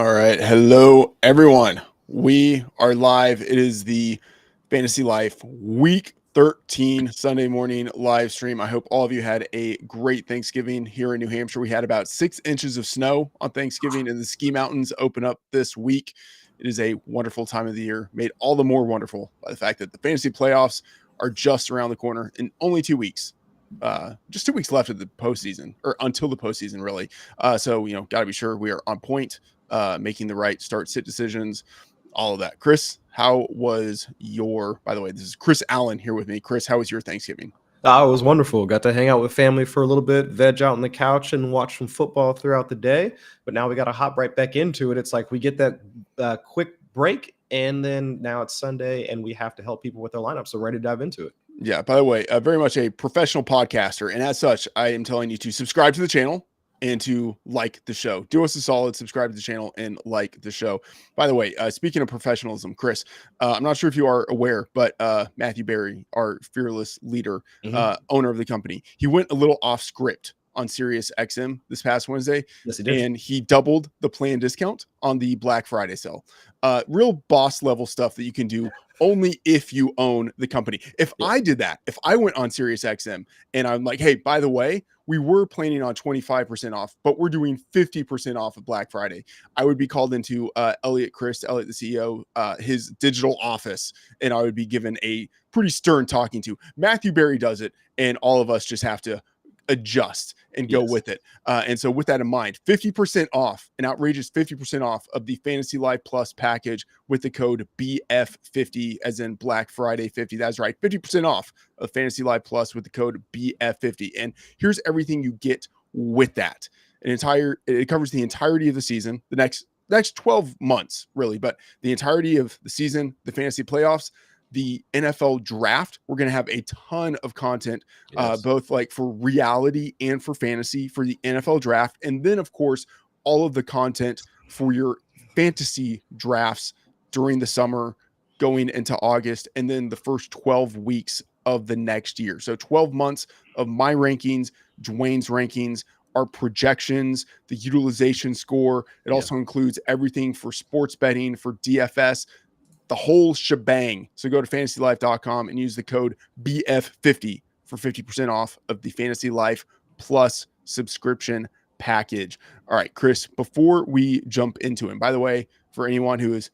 All right. Hello, everyone. We are live. It is the Fantasy Life Week 13 Sunday morning live stream. I hope all of you had a great Thanksgiving here in New Hampshire. We had about 6 inches of snow on Thanksgiving, and the ski mountains open up this week. It is a wonderful time of the year, made all the more wonderful by the fact that the fantasy playoffs are just around the corner in only 2 weeks. Just 2 weeks left of the postseason, or until the postseason, really. So, got to be sure we are on point, making the right start sit decisions, all of that. Chris, how was by the way, this is Chris Allen here with me. Chris, how was your Thanksgiving? Oh, it was wonderful. Got to hang out with family for a little bit, veg out on the couch and watch some football throughout the day. But now we got to hop right back into it. It's like we get that quick break, and then now it's Sunday, and we have to help people with their lineup. So ready to dive into it. Yeah, by the way, very much a professional podcaster. And as such, I am telling you to subscribe to the channel and to like the show. Do us a solid, subscribe to the channel and like the show. By the way, speaking of professionalism, Chris, I'm not sure if you are aware, but Matthew Berry, our fearless leader, owner of the company, he went a little off script on Sirius XM this past Wednesday. Yes, he did. And he doubled the plan discount on the Black Friday sale. Real boss level stuff that you can do only if you own the company. If I did that, if I went on Sirius XM and I'm like, hey, by the way, we were planning on 25% off, but we're doing 50% off of Black Friday, I would be called into Elliot, the CEO, his digital office, and I would be given a pretty stern talking to. Matthew Berry does it, and all of us just have to adjust and go with it. And so with that in mind, 50% off, an outrageous 50% off of the Fantasy Life Plus package with the code BF50, as in Black Friday 50. That's right. 50% off of Fantasy Life Plus with the code BF50. And here's everything you get with that. It covers the entirety of the season, the next 12 months, really, but the entirety of the season, the fantasy playoffs, the NFL draft. We're going to have a ton of content, both like for reality and for fantasy for the NFL draft. And then, of course, all of the content for your fantasy drafts during the summer, going into August, and then the first 12 weeks of the next year. So 12 months of my rankings, Dwayne's rankings, our projections, the utilization score. It also includes everything for sports betting, for DFS, the whole shebang. So go to fantasylife.com and use the code BF50 for 50% off of the Fantasy Life Plus subscription package. All right, Chris, before we jump into it, by the way, for anyone who is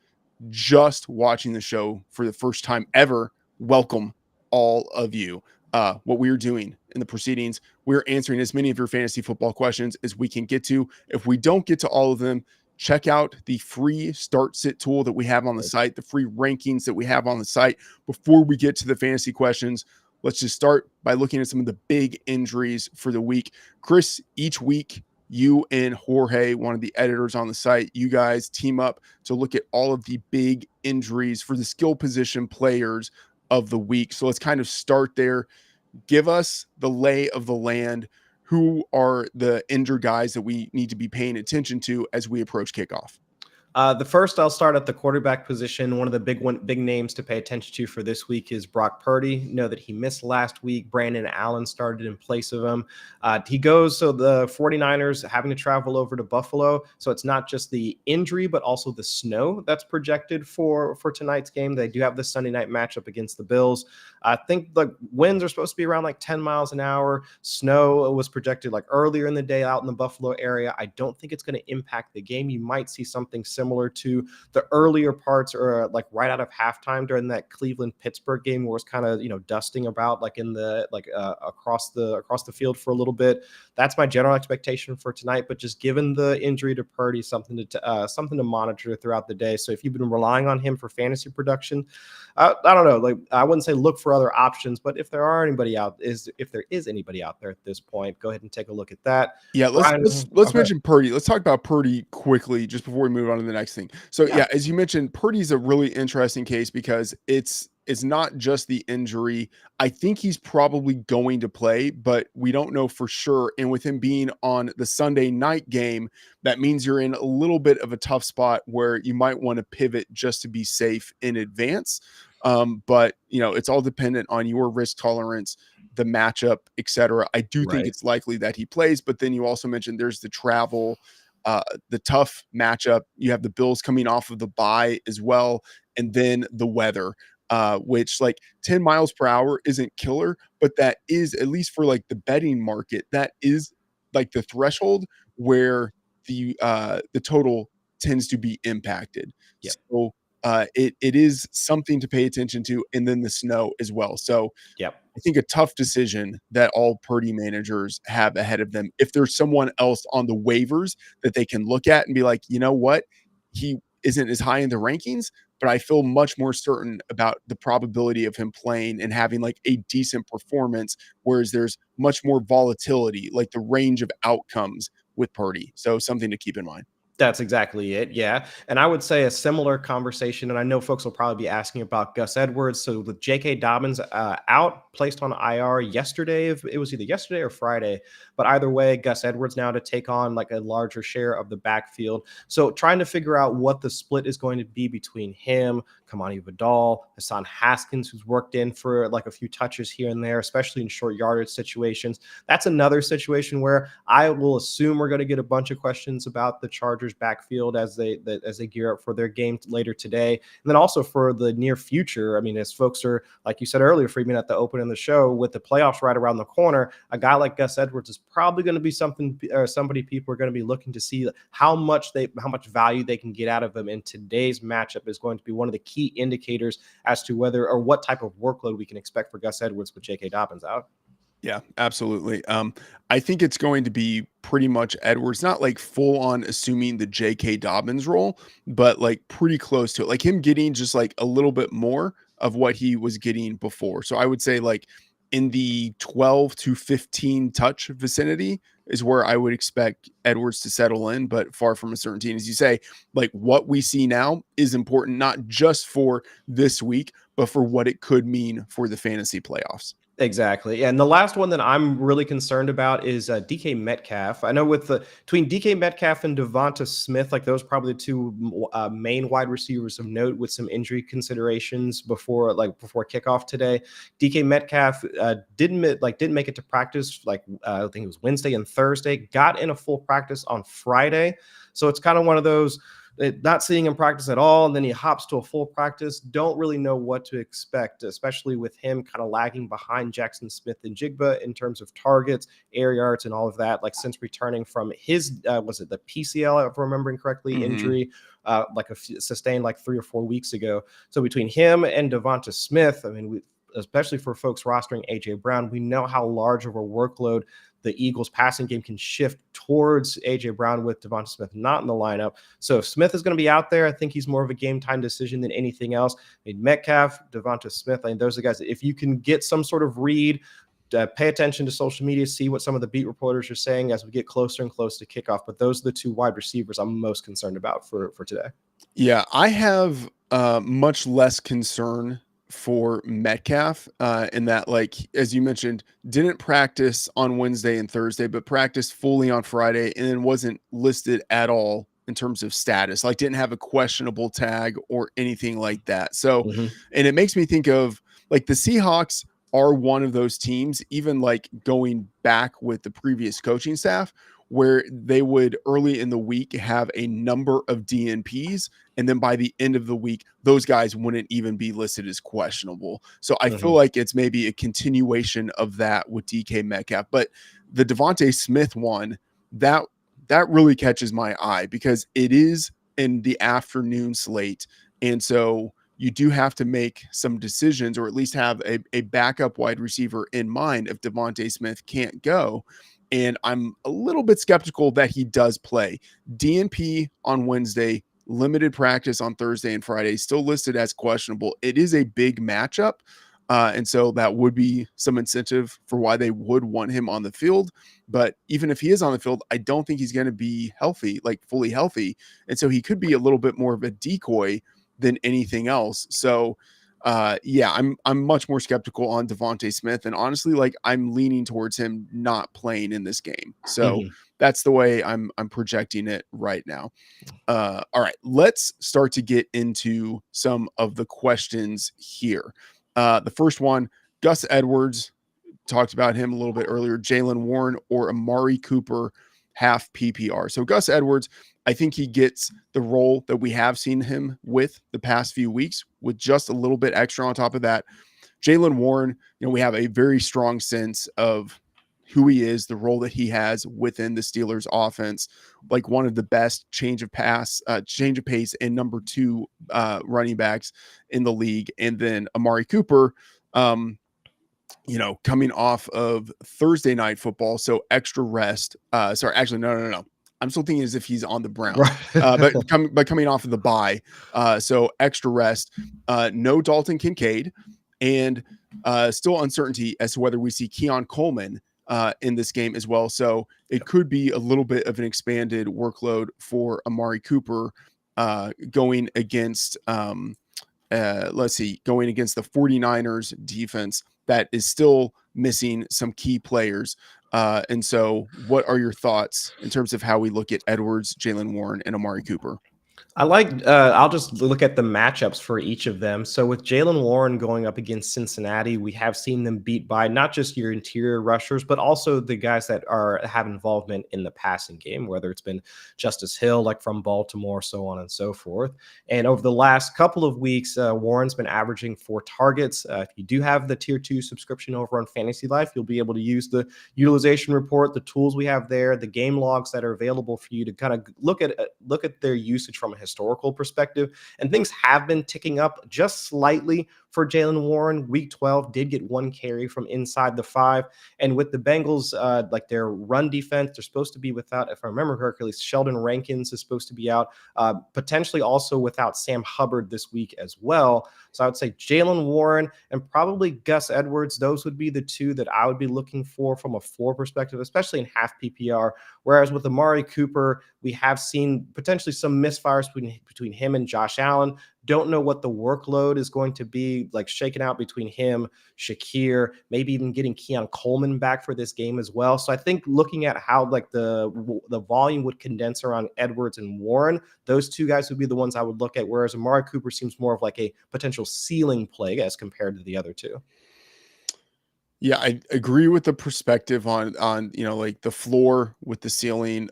just watching the show for the first time ever, welcome all of you. What we are doing in the proceedings, we're answering as many of your fantasy football questions as we can get to. If we don't get to all of them, check out the free start sit tool that we have on the site, the free rankings that we have on the site. Before we get to the fantasy questions, let's just start by looking at some of the big injuries for the week. Chris, each week, you and Jorge, one of the editors on the site, you guys team up to look at all of the big injuries for the skill position players of the week. So let's kind of start there. Give us the lay of the land. Who are the injured guys that we need to be paying attention to as we approach kickoff? The first, I'll start at the quarterback position. One of the big names to pay attention to for this week is Brock Purdy. Know that he missed last week. Brandon Allen started in place of him. So the 49ers having to travel over to Buffalo. So it's not just the injury, but also the snow that's projected for tonight's game. They do have the Sunday night matchup against the Bills. I think the winds are supposed to be around like 10 miles an hour. Snow was projected like earlier in the day out in the Buffalo area. I don't think it's going to impact the game. You might see something similar to the earlier parts, or like right out of halftime during that Cleveland-Pittsburgh game, where it's kind of dusting about like in the across the field for a little bit. That's my general expectation for tonight. But just given the injury to Purdy, something to monitor throughout the day. So if you've been relying on him for fantasy production, I don't know. Like, I wouldn't say look for other options, but if there is anybody out there at this point, go ahead and take a look at that. Yeah, let's mention Purdy. Let's talk about Purdy quickly just before we move on to the next thing. So as you mentioned, Purdy's a really interesting case because it's not just the injury. I think he's probably going to play, but we don't know for sure. And with him being on the Sunday night game, that means you're in a little bit of a tough spot where you might want to pivot just to be safe in advance. But it's all dependent on your risk tolerance, the matchup, etc. I do think it's likely that he plays, but then you also mentioned there's the travel. the tough matchup. You have the Bills coming off of the bye as well, and then the weather, which like 10 miles per hour isn't killer, but that is, at least for like the betting market, that is like the threshold where the total tends to be impacted. Yep. So it is something to pay attention to, and then the snow as well. So Yep. I think a tough decision that all Purdy managers have ahead of them. If there's someone else on the waivers that they can look at and be like, you know what, he isn't as high in the rankings, but I feel much more certain about the probability of him playing and having like a decent performance, whereas there's much more volatility, like the range of outcomes with Purdy. So something to keep in mind. That's exactly it. Yeah. And I would say a similar conversation. And I know folks will probably be asking about Gus Edwards. So with J.K. Dobbins out, placed on IR yesterday, if it was either yesterday or Friday. But either way, Gus Edwards now to take on like a larger share of the backfield. So trying to figure out what the split is going to be between him, Kamani Vidal, Hassan Haskins, who's worked in for like a few touches here and there, especially in short yardage situations. That's another situation where I will assume we're going to get a bunch of questions about the Chargers backfield as they gear up for their game later today, and then also for the near future. I mean, as folks are, like you said earlier, Freedman, at the open in the show, with the playoffs right around the corner, a guy like Gus Edwards is probably going to be somebody people are going to be looking to see how much value they can get out of him in today's matchup is going to be one of the key indicators as to whether or what type of workload we can expect for Gus Edwards with J.K. Dobbins out. Yeah, absolutely. I think it's going to be pretty much Edwards, not like full on assuming the J.K. Dobbins role, but like pretty close to it, like him getting just like a little bit more of what he was getting before. So I would say like in the 12 to 15 touch vicinity is where I would expect Edwards to settle in, but far from a certainty. And as you say, like what we see now is important, not just for this week, but for what it could mean for the fantasy playoffs. Exactly. And the last one that I'm really concerned about is DK Metcalf. I know between DK Metcalf and Devonta Smith, like those are probably the two main wide receivers of note with some injury considerations before kickoff today. DK Metcalf didn't make it to practice. I think it was Wednesday and Thursday. Got in a full practice on Friday. So it's kind of one of those, not seeing him practice at all, and then he hops to a full practice. Don't really know what to expect, especially with him kind of lagging behind Jackson Smith and Jigba in terms of targets, air yards, and all of that. Like since returning from his, was it the PCL, if I'm remembering correctly, injury, sustained like 3 or 4 weeks ago. So between him and Devonta Smith, I mean, especially for folks rostering AJ Brown, we know how large of a workload the Eagles passing game can shift towards AJ Brown with Devonta Smith not in the lineup. So if Smith is going to be out there, I think he's more of a game time decision than anything else. I mean, Metcalf, Devonta Smith, I mean, those are the guys that if you can get some sort of read, pay attention to social media, see what some of the beat reporters are saying as we get closer and closer to kickoff. But those are the two wide receivers I'm most concerned about for today. Yeah, I have much less concern for Metcalf in that, like, as you mentioned, didn't practice on Wednesday and Thursday, but practiced fully on Friday and then wasn't listed at all in terms of status, like didn't have a questionable tag or anything like that. So, and it makes me think of like the Seahawks are one of those teams, even like going back with the previous coaching staff, where they would early in the week have a number of DNPs. And then by the end of the week, those guys wouldn't even be listed as questionable. So I feel like it's maybe a continuation of that with DK Metcalf. But the Devonta Smith one, that really catches my eye because it is in the afternoon slate. And so you do have to make some decisions, or at least have a backup wide receiver in mind if Devonta Smith can't go. And I'm a little bit skeptical that he does play. DNP on Wednesday, limited practice on Thursday and Friday, still listed as questionable. It is a big matchup. And so that would be some incentive for why they would want him on the field. But even if he is on the field, I don't think he's going to be healthy, like fully healthy. And so he could be a little bit more of a decoy than anything else. So yeah, I'm much more skeptical on Devonta Smith, and honestly, like I'm leaning towards him not playing in this game. So that's the way I'm projecting it right now. All right, let's start to get into some of the questions here. The first one, Gus Edwards, talked about him a little bit earlier. Jaylen Warren or Amari Cooper, half PPR. So Gus Edwards, I think he gets the role that we have seen him with the past few weeks with just a little bit extra on top of that. Jaylen Warren, we have a very strong sense of who he is, the role that he has within the Steelers offense, like one of the best change of pace and number 2 running backs in the league. And then Amari Cooper, coming off of Thursday night football, so extra rest. Sorry, actually, no. I'm still thinking as if he's on the Browns, but coming off of the bye, so extra rest. No Dalton Kincaid, and still uncertainty as to whether we see Keon Coleman in this game as well. So it could be a little bit of an expanded workload for Amari Cooper going against going against the 49ers defense that is still missing some key players. And so what are your thoughts in terms of how we look at Edwards, Jaylen Warren, and Amari Cooper? I'll just look at the matchups for each of them. So with Jaylen Warren going up against Cincinnati, we have seen them beat by not just your interior rushers, but also the guys that have involvement in the passing game, whether it's been Justice Hill, like from Baltimore, so on and so forth. And over the last couple of weeks, Warren's been averaging 4 targets. If you do have the tier 2 subscription over on FantasyLife, you'll be able to use the utilization report, the tools we have there, the game logs that are available for you to kind of look at their usage from a historical perspective. And things have been ticking up just slightly for Jaylen Warren. Week 12 did get 1 carry from inside the 5. And with the Bengals, like their run defense, they're supposed to be without, if I remember correctly, Sheldon Rankins is supposed to be out, potentially also without Sam Hubbard this week as well. So I would say Jaylen Warren and probably Gus Edwards. Those would be the 2 that I would be looking for from a floor perspective, especially in half PPR. Whereas with Amari Cooper, we have seen potentially some misfires between him and Josh Allen. Don't know what the workload is going to be like shaken out between him, Shakir, maybe even getting Keon Coleman back for this game as well. So I think looking at how like the volume would condense around Edwards and Warren, those 2 guys would be the ones I would look at. Whereas Amari Cooper seems more of like a potential ceiling play as compared to the other 2. Yeah, I agree with the perspective on like the floor with the ceiling.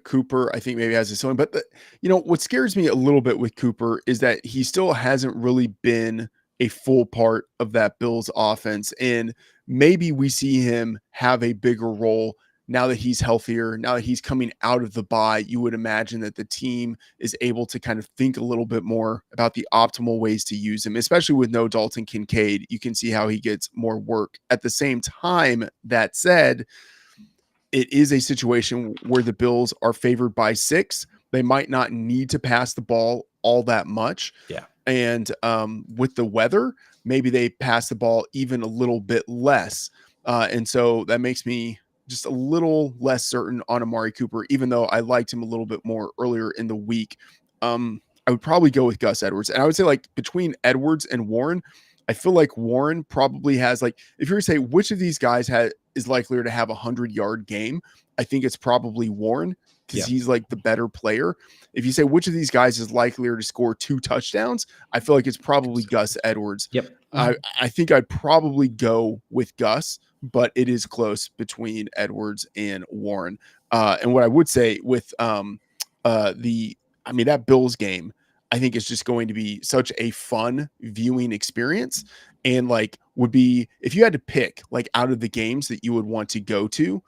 Cooper, I think maybe has a ceiling, but what scares me a little bit with Cooper is that he still hasn't really been a full part of that Bills offense, and maybe we see him have a bigger role now that he's healthier, now that he's coming out of the bye. You would imagine that the team is able to kind of think a little bit more about the optimal ways to use him, especially with no Dalton Kincaid. You can see how he gets more work. At the same time, that said, it is a situation where the Bills are favored by 6. They might not need to pass the ball all that much. Yeah. And with the weather, maybe they pass the ball even a little bit less. And so that makes me just a little less certain on Amari Cooper, even though I liked him a little bit more earlier in the week. I would probably go with Gus Edwards. And I would say like between Edwards and Warren, I feel like Warren probably has like, if you're to say which of these guys is likelier to have 100-yard game, I think it's probably Warren because he's like the better player. If you say which of these guys is likelier to score 2 touchdowns, I feel like it's probably Gus Edwards. Yep. I think I'd probably go with Gus, but it is close between Edwards and Warren. And what I would say with that Bills game, I think is just going to be such a fun viewing experience. And like would be, if you had to pick like out of the games that you would want to go to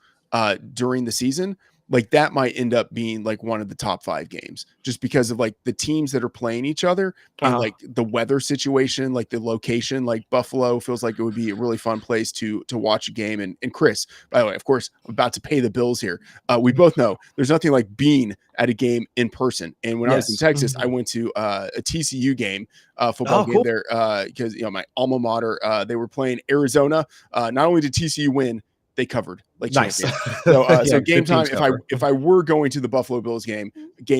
during the season, like that might end up being like one of the top 5 games just because of like the teams that are playing each other and like the weather situation, like the location. Like Buffalo feels like it would be a really fun place to watch a game. And Chris, by the way, of course, I'm about to pay the bills here. We both know there's nothing like being at a game in person. And when I was in Texas, I went to a TCU game, football game there because my alma mater, they were playing Arizona. Not only did TCU win, they covered like champions. So game time, if I were going to the Buffalo Bills game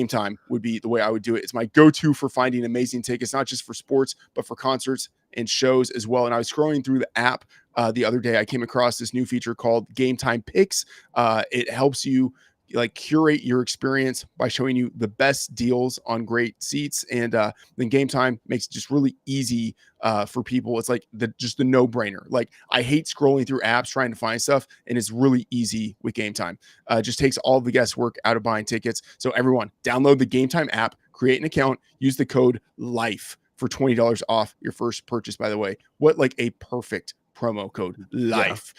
time would be the way I would do it. It's my go-to for finding amazing tickets, not just for sports, but for concerts and shows as well. And I was scrolling through the app the other day. I came across this new feature called Game Time Picks. It helps you like curate your experience by showing you the best deals on great seats. And then Game Time makes it just really easy for people. It's like just the no-brainer. Like, I hate scrolling through apps trying to find stuff, and it's really easy with Game Time. Just takes all the guesswork out of buying tickets. So everyone, download the Game Time app, create an account, use the code LIFE for $20 off your first purchase. By the way, what like a perfect promo code, LIFE.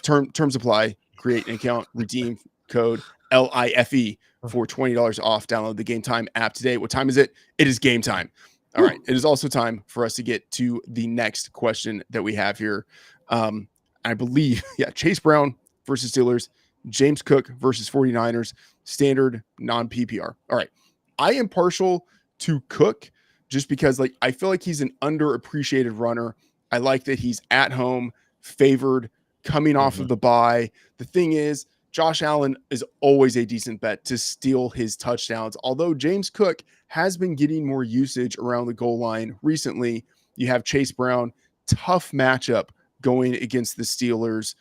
Terms apply. Create an account, redeem code LIFE for $20 off. Download the Game Time app today. What time is it? It is game time. All right. It is also time for us to get to the next question that we have here. I believe, Chase Brown versus Steelers, James Cook versus 49ers, standard non-PPR. All right. I am partial to Cook just because, like, I feel like he's an underappreciated runner. I like that he's at home, favored, coming off of the bye. The thing is, Josh Allen is always a decent bet to steal his touchdowns. Although James Cook has been getting more usage around the goal line recently. You have Chase Brown, tough matchup going against the Steelers.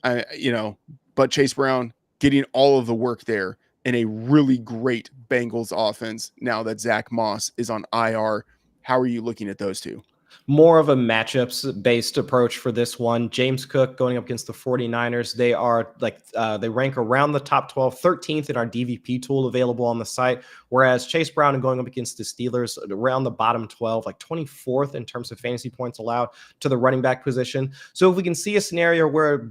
But Chase Brown getting all of the work there in a really great Bengals offense now that Zach Moss is on IR. How are you looking at those two? More of a matchups based approach for this one. James Cook going up against the 49ers. They are they rank around the top 12, 13th in our DVP tool available on the site. Whereas Chase Brown going up against the Steelers around the bottom 12, like 24th in terms of fantasy points allowed to the running back position. So if we can see a scenario where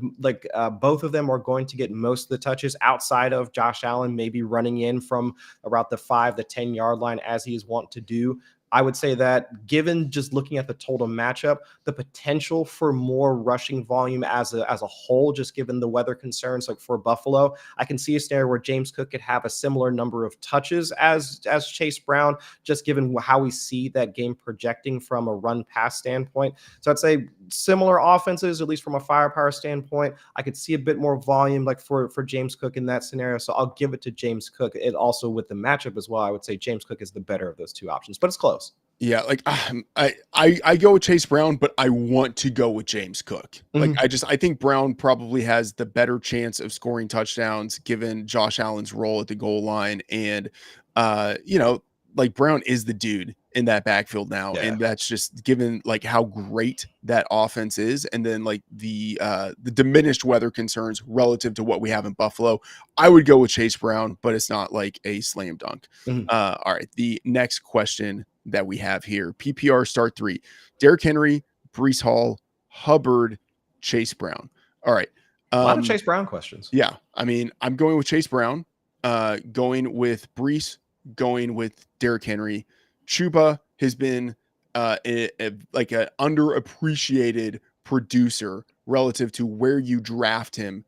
both of them are going to get most of the touches outside of Josh Allen, maybe running in from about the 5 to 10 yard line as he is wont to do, I would say that given just looking at the total matchup, the potential for more rushing volume as a whole, just given the weather concerns like for Buffalo, I can see a scenario where James Cook could have a similar number of touches as Chase Brown, just given how we see that game projecting from a run pass standpoint. So I'd say similar offenses, at least from a firepower standpoint. I could see a bit more volume like for James Cook in that scenario. So I'll give it to James Cook. It also with the matchup as well, I would say James Cook is the better of those two options, but it's close. Yeah, like I go with Chase Brown, but I want to go with James Cook. Like I think Brown probably has the better chance of scoring touchdowns given Josh Allen's role at the goal line. And like Brown is the dude in that backfield now. Yeah. And that's just given like how great that offense is. And then like the diminished weather concerns relative to what we have in Buffalo, I would go with Chase Brown, but it's not like a slam dunk. All right. The next question that we have here, PPR start 3, Derrick Henry, Breece Hall, Hubbard, Chase Brown. All right. A lot of Chase Brown questions. Yeah. I mean, I'm going with Chase Brown, going with Breece, going with Derrick Henry. Chuba has been like an underappreciated producer relative to where you draft him.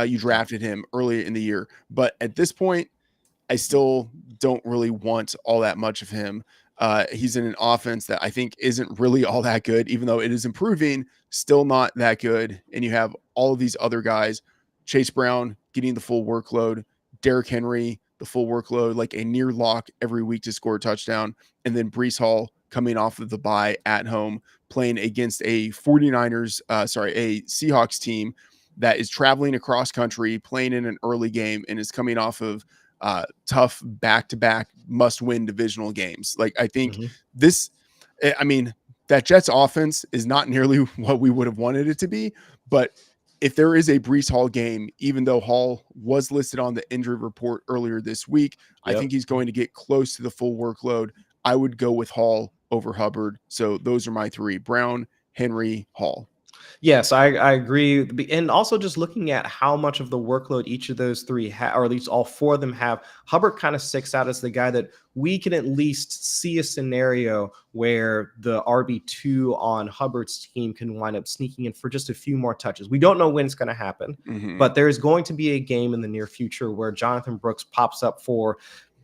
You drafted him earlier in the year, but at this point, I still don't really want all that much of him. He's in an offense that I think isn't really all that good, even though it is improving, still not that good. And you have all of these other guys, Chase Brown getting the full workload, Derrick Henry, the full workload, like a near lock every week to score a touchdown. And then Breece Hall coming off of the bye at home, playing against a Seahawks team that is traveling across country, playing in an early game, and is coming off of tough back-to-back must-win divisional games. Like, I think that Jets offense is not nearly what we would have wanted it to be, but if there is a Breece Hall game, even though Hall was listed on the injury report earlier this week, I think he's going to get close to the full workload. I would go with Hall over Hubbard. So those are my 3: Brown, Henry, Hall. Yes, I agree. And also just looking at how much of the workload each of those 3 or at least all 4 of them have, Hubbard kind of sticks out as the guy that we can at least see a scenario where the RB2 on Hubbard's team can wind up sneaking in for just a few more touches. We don't know when it's going to happen, but there is going to be a game in the near future where Jonathan Brooks pops up for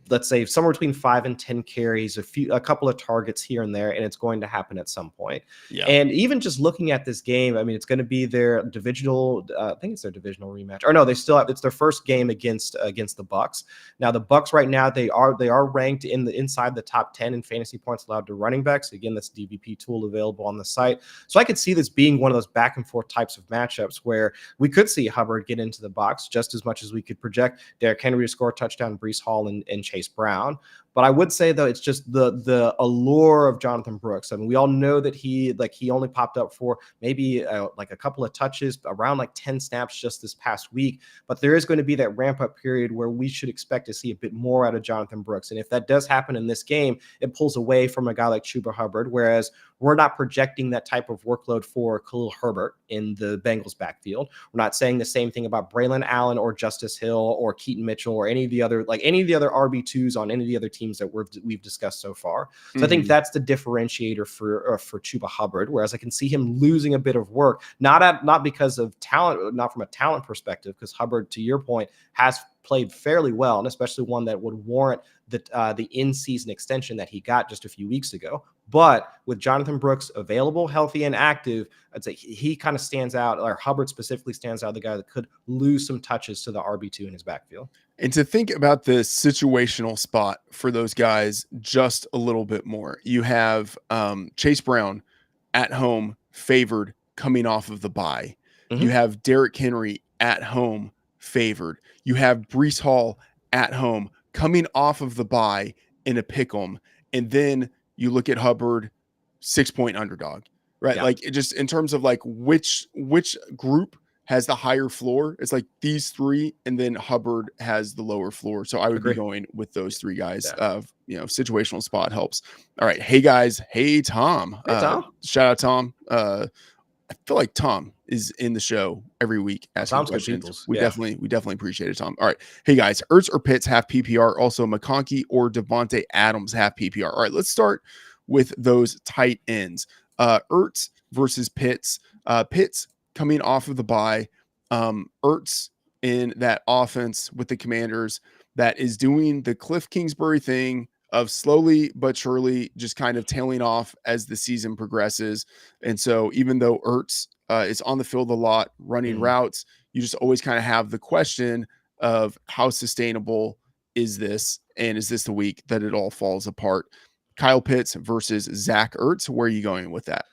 let's say somewhere between 5 and 10 carries, a couple of targets here and there, and it's going to happen at some point. Yeah. And even just looking at this game, I mean, it's going to be their divisional. I think it's their divisional rematch. Or no, they still have. It's their first game against the Bucks. Now the Bucks right now they are ranked inside the top 10 in fantasy points allowed to running backs. Again, that's a DVP tool available on the site. So I could see this being one of those back and forth types of matchups where we could see Hubbard get into the box just as much as we could project Derrick Henry to score a touchdown, Breece Hall and Chase Brown. But I would say, though, it's just the allure of Jonathan Brooks. I mean, we all know that he only popped up for maybe like a couple of touches, around like 10 snaps just this past week. But there is going to be that ramp up period where we should expect to see a bit more out of Jonathan Brooks. And if that does happen in this game, it pulls away from a guy like Chuba Hubbard, whereas we're not projecting that type of workload for Khalil Herbert in the Bengals backfield. We're not saying the same thing about Braylon Allen or Justice Hill or Keaton Mitchell or any of the other RB2s on any of the other teams that we've discussed so far. So I think that's the differentiator for Chuba Hubbard, whereas I can see him losing a bit of work, not because of talent, not from a talent perspective, because Hubbard, to your point, has played fairly well, and especially one that would warrant the in-season extension that he got just a few weeks ago. But with Jonathan Brooks available, healthy, and active, I'd say he kind of stands out, or Hubbard specifically stands out, the guy that could lose some touches to the RB2 in his backfield. And to think about the situational spot for those guys just a little bit more, you have Chase Brown at home favored coming off of the bye. You have Derrick Henry at home favored. You have Breece Hall at home coming off of the bye in a pick-em. And then you look at Hubbard, 6-point underdog, right? Yeah. Like it just in terms of like which group has the higher floor. It's like these three, and then Hubbard has the lower floor. So I would be going with those three guys. Situational spot helps. All right. Hey guys. Hey Tom. Hey Tom. Shout out Tom. I feel like Tom is in the show every week asking questions. We definitely appreciate it, Tom. All right. Hey guys, Ertz or Pitts half PPR, also McConkey or Devontae Adams half PPR. All right, let's start with those tight ends. Ertz versus Pitts. Pitts coming off of the bye. Ertz in that offense with the Commanders that is doing the Cliff Kingsbury thing of slowly but surely just kind of tailing off as the season progresses. And so even though Ertz is on the field a lot, running routes, you just always kind of have the question of how sustainable is this? And is this the week that it all falls apart? Kyle Pitts versus Zach Ertz. Where are you going with that?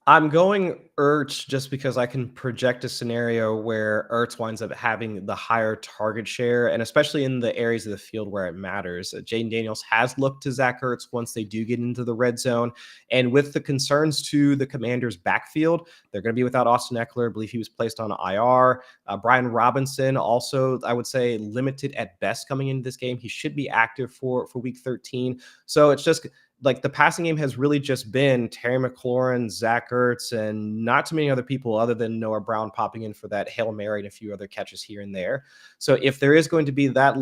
I'm going Ertz just because I can project a scenario where Ertz winds up having the higher target share, and especially in the areas of the field where it matters. Jaden Daniels has looked to Zach Ertz once they do get into the red zone. And with the concerns to the Commanders' backfield, they're going to be without Austin Eckler. I believe he was placed on IR. Brian Robinson also, I would say, limited at best coming into this game. He should be active for week 13. So it's just like the passing game has really just been Terry McLaurin, Zach Ertz, and not too many other people other than Noah Brown popping in for that Hail Mary and a few other catches here and there. So if there is going to be that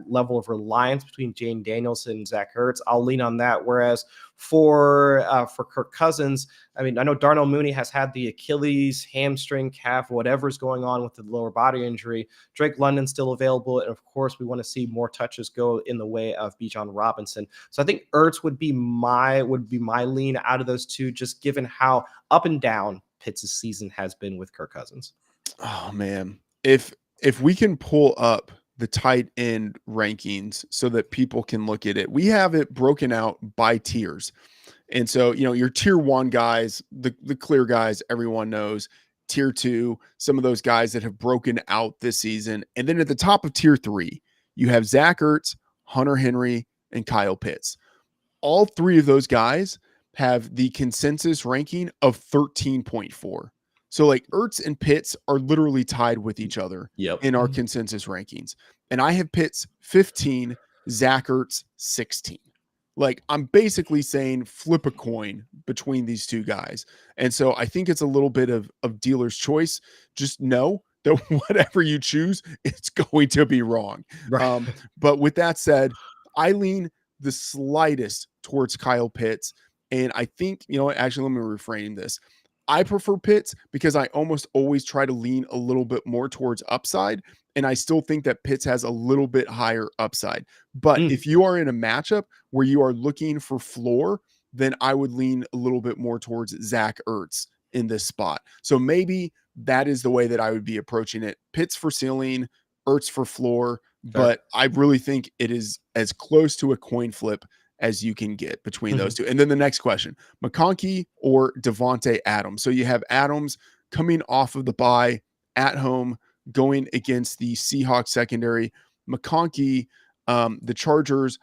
level of reliance between Jane Daniels and Zach Ertz, I'll lean on that. Whereas for Kirk Cousins, I mean, I know Darnell Mooney has had the Achilles, hamstring, calf, whatever's going on with the lower body injury. Drake London's still available, and of course, we want to see more touches go in the way of Bijan Robinson. So I think Ertz would be my lean out of those two, just given how up and down Pitts' season has been with Kirk Cousins. Oh man, if we can pull up the tight end rankings so that people can look at it, we have it broken out by tiers. And so, your tier 1 guys, the clear guys, everyone knows. Tier 2, some of those guys that have broken out this season. And then at the top of tier 3, you have Zach Ertz, Hunter Henry, and Kyle Pitts. All three of those guys have the consensus ranking of 13.4. So like Ertz and Pitts are literally tied with each other in our consensus rankings. And I have Pitts 15, Zach Ertz 16. Like I'm basically saying flip a coin between these two guys. And so I think it's a little bit of dealer's choice. Just know that whatever you choose, it's going to be wrong. Right. But with that said, I lean the slightest towards Kyle Pitts. And I think, actually, let me reframe this. I prefer Pitts because I almost always try to lean a little bit more towards upside. and I still think that Pitts has a little bit higher upside. But if you are in a matchup where you are looking for floor, then I would lean a little bit more towards Zach Ertz in this spot. So maybe that is the way that I would be approaching it. Pitts for ceiling, Ertz for floor, but I really think it is as close to a coin flip as you can get between those two. And then the next question, McConkey or Devontae Adams. So you have Adams coming off of the bye at home, going against the Seahawks secondary. McConkey, the Chargers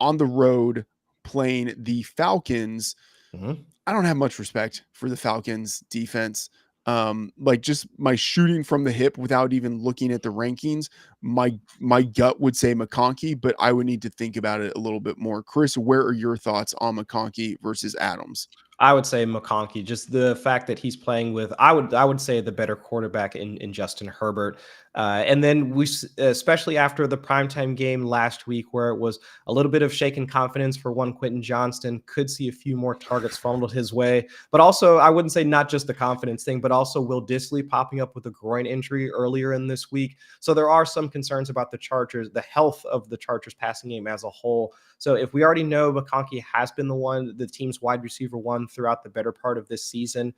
on the road playing the Falcons. I don't have much respect for the Falcons defense. Like just my shooting from the hip without even looking at the rankings, my gut would say McConkey, but I would need to think about it a little bit more. Chris, where are your thoughts on McConkey versus Adams? I would say McConkey, just the fact that he's playing with, I would say the better quarterback in Justin Herbert. And then especially after the primetime game last week, where it was a little bit of shaken confidence for one Quentin Johnston, could see a few more targets funneled his way. But also, I wouldn't say not just the confidence thing, but also Will Dissly popping up with a groin injury earlier in this week. So there are some concerns about the Chargers, the health of the Chargers passing game as a whole. So if we already know McConkey has been the team's wide receiver one throughout the better part of this season,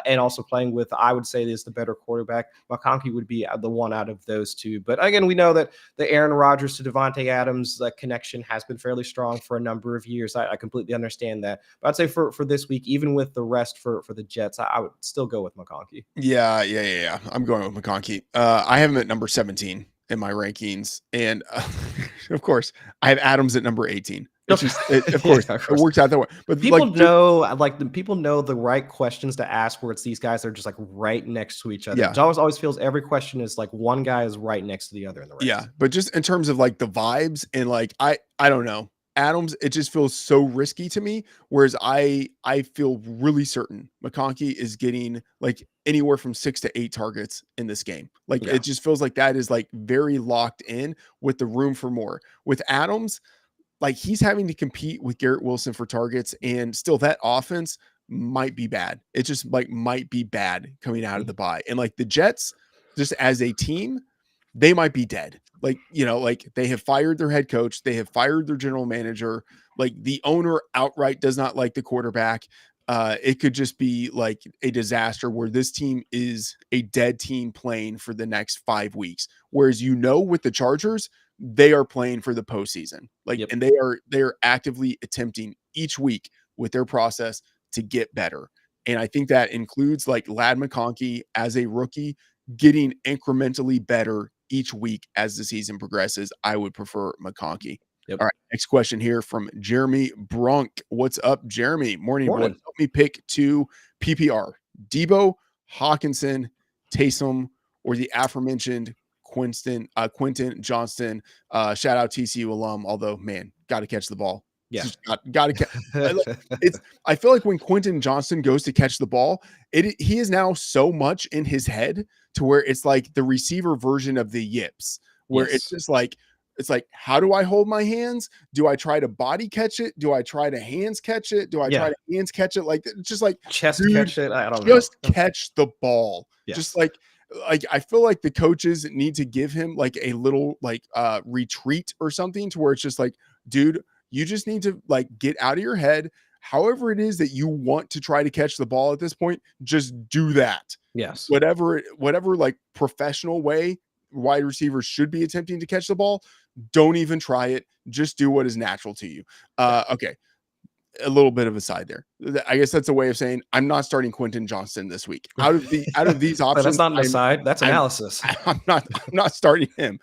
and also playing with, I would say, is the better quarterback, McConkey would be the one out of those two. But again, we know that the Aaron Rodgers to Devontae Adams connection has been fairly strong for a number of years. I completely understand that. But I'd say for this week, even with the rest for the Jets, I would still go with McConkey. Yeah. I'm going with McConkey. I have him at number 17 in my rankings. And of course, I have Adams at number 18. It's just, of course, it works out that way. But people know the right questions to ask where it's these guys are just like right next to each other. Yeah. It always feels every question is like one guy is right next to the other in the race. Yeah. But just in terms of like the vibes and like, I don't know. Adams, it just feels so risky to me. Whereas I feel really certain McConkey is getting like anywhere from 6 to 8 targets in this game. Like it just feels like that is like very locked in with the room for more. With Adams, like he's having to compete with Garrett Wilson for targets, and still that offense might be bad. It just like might be bad coming out of the bye. And like the Jets, just as a team, they might be dead. Like, you know, like they have fired their head coach, they have fired their general manager, like the owner outright does not like the quarterback. It could just be like a disaster where this team is a dead team playing for the next 5 weeks. Whereas, you know, with the Chargers, they are playing for the postseason. Like, and they are actively attempting each week with their process to get better. And I think that includes like Lad McConkey as a rookie getting incrementally better each week as the season progresses. I would prefer McConkey. All right. Next question here from Jeremy Brunk. What's up, Jeremy? Morning. Boy. Help me pick 2 PPR. Debo, Hawkinson, Taysom, or the aforementioned Quentin Johnston. Shout out TCU alum. Although, man, got to catch the ball. Yeah, got to catch. I feel like when Quentin Johnston goes to catch the ball, he is now so much in his head to where it's like the receiver version of the yips, where it's just like, it's like, how do I hold my hands? Do I try to body catch it? Do I try to hands catch it? Do I try to hands catch it? Like, it's just like chest catch it. I don't know. Just catch the ball. Just like I feel like the coaches need to give him like a little like retreat or something to where it's just like, dude, you just need to like get out of your head. However it is that you want to try to catch the ball at this point, just do that. Yes. Whatever like professional way wide receivers should be attempting to catch the ball, don't even try it. Just do what is natural to you. Okay. A little bit of a side there. I guess that's a way of saying I'm not starting Quentin Johnston this week. Out of these options, that's not an aside. That's analysis. I'm not starting him.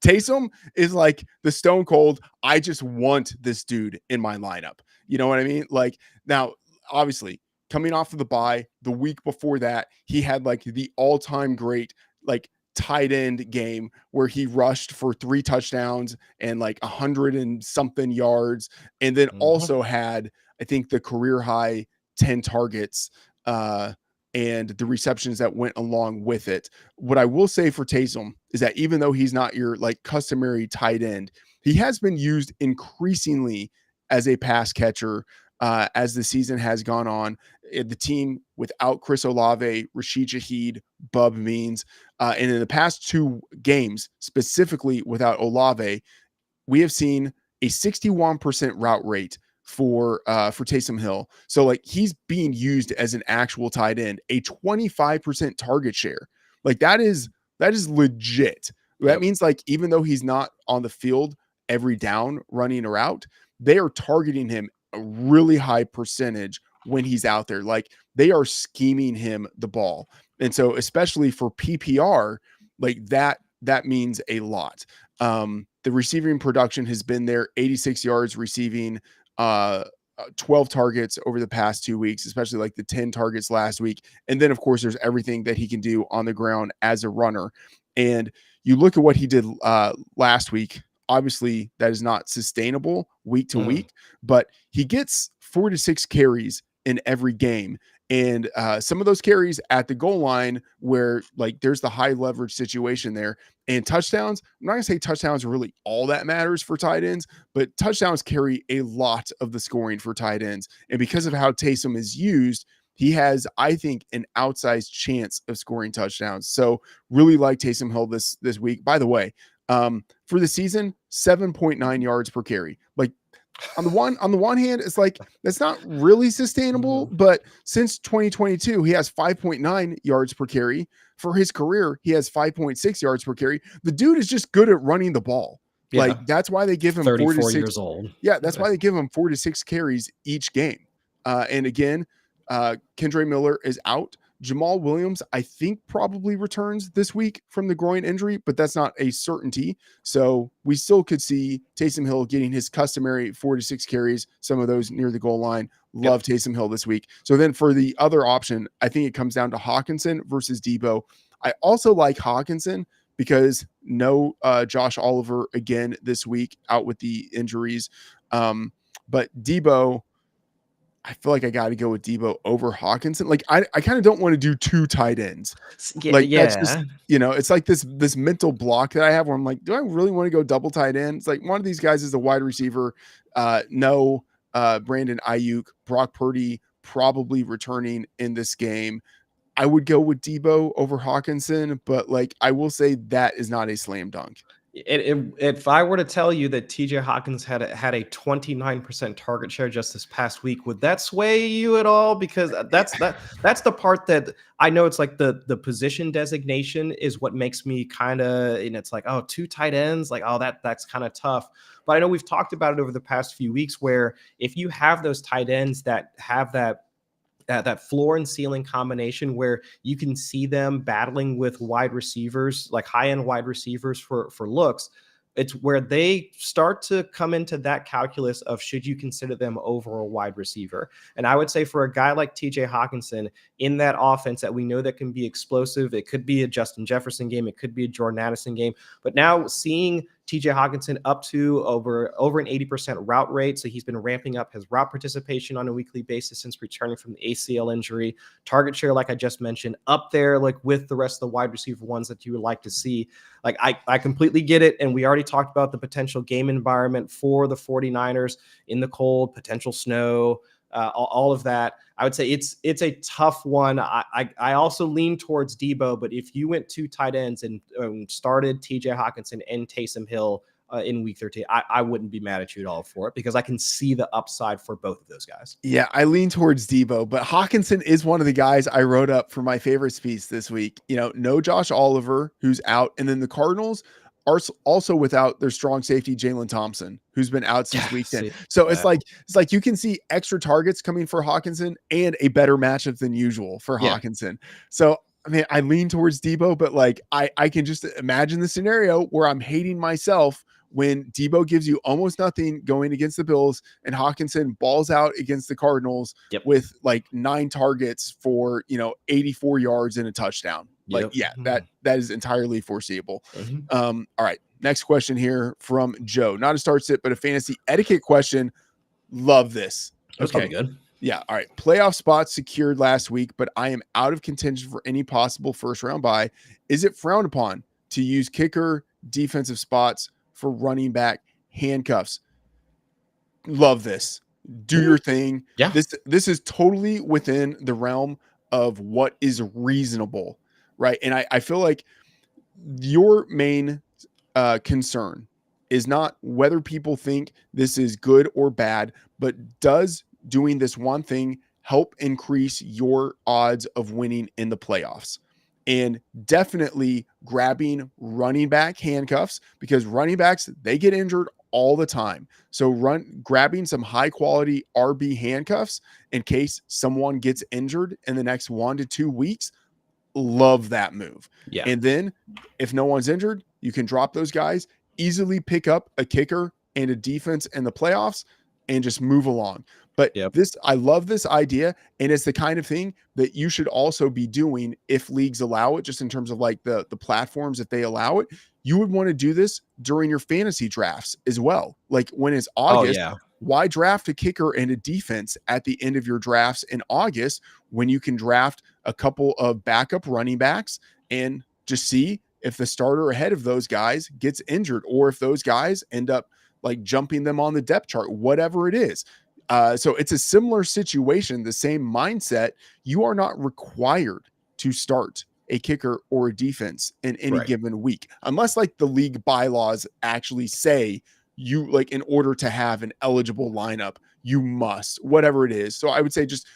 Taysom is like the stone cold. I just want this dude in my lineup. You know what I mean? Like now, obviously, coming off of the bye, the week before that, he had like the all-time great like tight end game where he rushed for 3 touchdowns and like 100 and something yards, and then also had, I think, the career high 10 targets and the receptions that went along with it. What I will say for Taysom is that even though he's not your like customary tight end, he has been used increasingly as a pass catcher as the season has gone on. the team without Chris Olave, Rashid Shaheed, Bub Means, and in the past 2 games, specifically without Olave, we have seen a 61% route rate for Taysom Hill. So like he's being used as an actual tight end, a 25% target share. Like that is legit. That means like even though he's not on the field every down running a route, they are targeting him a really high percentage when he's out there. Like they are scheming him the ball. And so especially for PPR, like that means a lot. The receiving production has been there, 86 yards receiving, 12 targets over the past 2 weeks, especially like the 10 targets last week. And then, of course, there's everything that he can do on the ground as a runner. And you look at what he did last week. Obviously, that is not sustainable week to week, but he gets 4 to 6 carries in every game. And some of those carries at the goal line where like there's the high leverage situation there, and touchdowns. I'm not gonna say touchdowns are really all that matters for tight ends, but touchdowns carry a lot of the scoring for tight ends. And because of how Taysom is used, he has, I think, an outsized chance of scoring touchdowns. So really like Taysom Hill this week. By the way, for the season, 7.9 yards per carry. Like on the one hand, it's like that's not really sustainable, but since 2022, he has 5.9 yards per carry. For his career, he has 5.6 yards per carry. The dude is just good at running the ball. Yeah. Like that's why they give him 34 4 to 6 years old. Yeah, that's why they give him 4 to 6 carries each game. And again, Kendre Miller is out. Jamal Williams, I think, probably returns this week from the groin injury, but that's not a certainty. So we still could see Taysom Hill getting his customary 4 to 6 carries, some of those near the goal line. Love Taysom Hill this week. So then for the other option, I think it comes down to Hawkinson versus Debo. I also like Hawkinson because no Josh Oliver again this week, out with the injuries. But Debo, I feel like I got to go with Debo over Hawkinson. Like I kind of don't want to do 2 tight ends. Like that's just, it's like this mental block that I have where I'm like, do I really want to go double tight end? It's like one of these guys is a wide receiver. No, Brandon Ayuk, Brock Purdy probably returning in this game. I would go with Debo over Hawkinson, but like I will say that is not a slam dunk. If I were to tell you that TJ Hawkins had a 29% target share just this past week, would that sway you at all? Because that's the part that I know. It's like the position designation is what makes me kind of, and it's like, oh, 2 tight ends, like, oh, that's kind of tough. But I know we've talked about it over the past few weeks where if you have those tight ends that have that floor and ceiling combination where you can see them battling with wide receivers, like high-end wide receivers for looks, it's where they start to come into that calculus of should you consider them over a wide receiver. And I would say for a guy like TJ Hawkinson in that offense that we know that can be explosive, it could be a Justin Jefferson game, it could be a Jordan Addison game, but now seeing TJ Hawkinson up to over an 80% route rate. So he's been ramping up his route participation on a weekly basis since returning from the ACL injury. Target share, like I just mentioned, up there, like with the rest of the wide receiver ones that you would like to see. Like I completely get it. And we already talked about the potential game environment for the 49ers in the cold, potential snow, all of that. I would say it's a tough one. I also lean towards Debo, but if you went 2 tight ends and started TJ Hawkinson and Taysom Hill in week 13, I wouldn't be mad at you at all for it because I can see the upside for both of those guys. Yeah, I lean towards Debo, but Hawkinson is one of the guys I wrote up for my favorites piece this week. No Josh Oliver, who's out, and then the Cardinals are also without their strong safety Jalen Thompson, who's been out since week 10. So it's like you can see extra targets coming for Hawkinson and a better matchup than usual for Hawkinson. So I mean, I lean towards Debo, but like I can just imagine the scenario where I'm hating myself when Debo gives you almost nothing going against the Bills and Hawkinson balls out against the Cardinals with like 9 targets for 84 yards and a touchdown. Like, that is entirely foreseeable. All right. Next question here from Joe. Not a start sit, but a fantasy etiquette question. Love this. That's probably good. Yeah. All right. Playoff spot secured last week, but I am out of contention for any possible first round bye. Is it frowned upon to use kicker, defensive spots for running back handcuffs? Love this. do your thing. Yeah. This is totally within the realm of what is reasonable, right? And I feel like your main concern is not whether people think this is good or bad, but does doing this one thing help increase your odds of winning in the playoffs? And definitely grabbing running back handcuffs, because running backs, they get injured all the time. So grabbing some high quality RB handcuffs in case someone gets injured in the next 1 to 2 weeks. Love that move. Yeah. And then if no one's injured, you can drop those guys, easily pick up a kicker and a defense in the playoffs and just move along. But I love this idea. And it's the kind of thing that you should also be doing if leagues allow it, just in terms of like the platforms, if they allow it. You would want to do this during your fantasy drafts as well. Like when it's August, why draft a kicker and a defense at the end of your drafts in August when you can draft a couple of backup running backs and just see if the starter ahead of those guys gets injured, or if those guys end up like jumping them on the depth chart, whatever it is. So it's a similar situation, the same mindset. You are not required to start a kicker or a defense in any given week, unless like the league bylaws actually say you, like, in order to have an eligible lineup, you must, whatever it is. So I would say just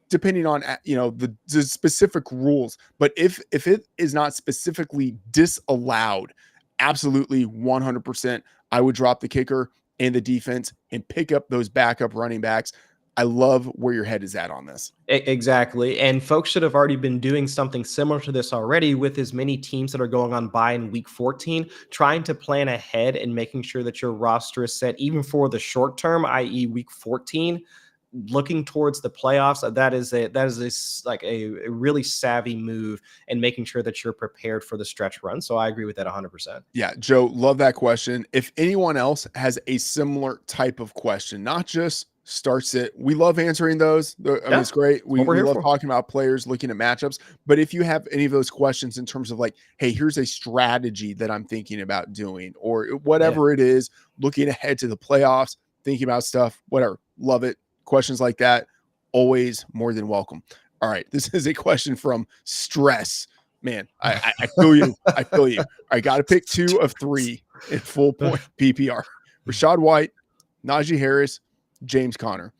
depending on, the specific rules, but if it is not specifically disallowed, absolutely 100%, I would drop the kicker and the defense and pick up those backup running backs. I love where your head is at on this. Exactly. And folks should have already been doing something similar to this already, with as many teams that are going on bye in week 14, trying to plan ahead and making sure that your roster is set even for the short term, i.e. week 14, looking towards the playoffs. That is a really savvy move, and making sure that you're prepared for the stretch run. So I agree with that 100%. Yeah, Joe, love that question. If anyone else has a similar type of question, not just starts it, we love answering those. I mean, it's great. We love talking about players, looking at matchups. But if you have any of those questions in terms of like, hey, here's a strategy that I'm thinking about doing, or whatever it is, looking ahead to the playoffs, thinking about stuff, whatever, love it. Questions like that, always more than welcome. All right, this is a question from Stress. Man, I feel you. I feel you. I got to pick 2 of 3 in full point PPR. Rachaad White, Najee Harris, James Conner.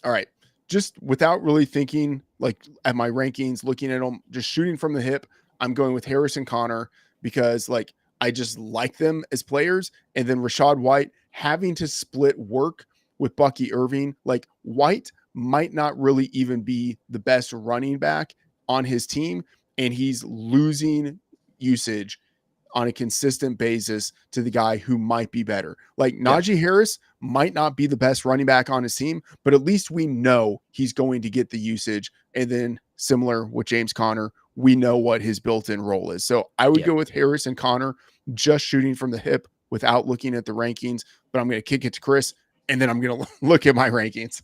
All right, just without really thinking like at my rankings, looking at them, just shooting from the hip, I'm going with Harris and Conner because like I just like them as players. And then Rachaad White having to split work with Bucky Irving, like White might not really even be the best running back on his team, and he's losing usage on a consistent basis to the guy who might be better. Like Najee Harris might not be the best running back on his team, but at least we know he's going to get the usage. And then similar with James Conner, we know what his built-in role is. So I would go with Harris and Conner, just shooting from the hip without looking at the rankings, but I'm going to kick it to Chris, and then I'm going to look at my rankings.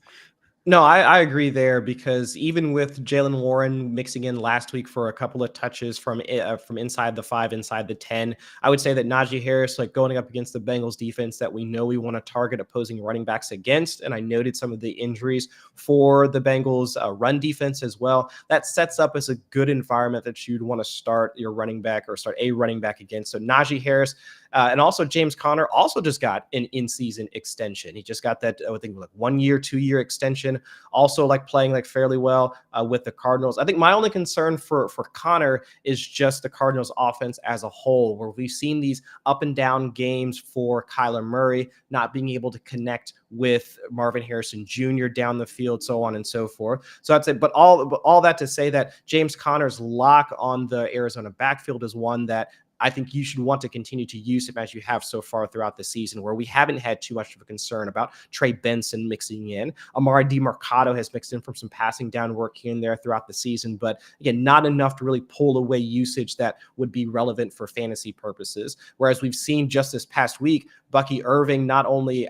No, I agree there, because even with Jaylen Warren mixing in last week for a couple of touches from inside the 5, inside the 10, I would say that Najee Harris, like going up against the Bengals defense that we know we want to target opposing running backs against, and I noted some of the injuries for the Bengals run defense as well, that sets up as a good environment that you'd want to start your running back or start a running back against. So Najee Harris, and also James Conner also just got an in-season extension. He just got that, I think, like 1 year, 2 year extension. Also, like playing like fairly well with the Cardinals. I think my only concern for Conner is just the Cardinals offense as a whole, where we've seen these up and down games for Kyler Murray, not being able to connect with Marvin Harrison Jr. down the field, so on and so forth. So I'd say, but all that to say that James Conner's lock on the Arizona backfield is one that I think you should want to continue to use him as you have so far throughout the season, where we haven't had too much of a concern about Trey Benson mixing in. Amari DiMercado has mixed in from some passing down work here and there throughout the season, but again, not enough to really pull away usage that would be relevant for fantasy purposes. Whereas we've seen just this past week, Bucky Irving not only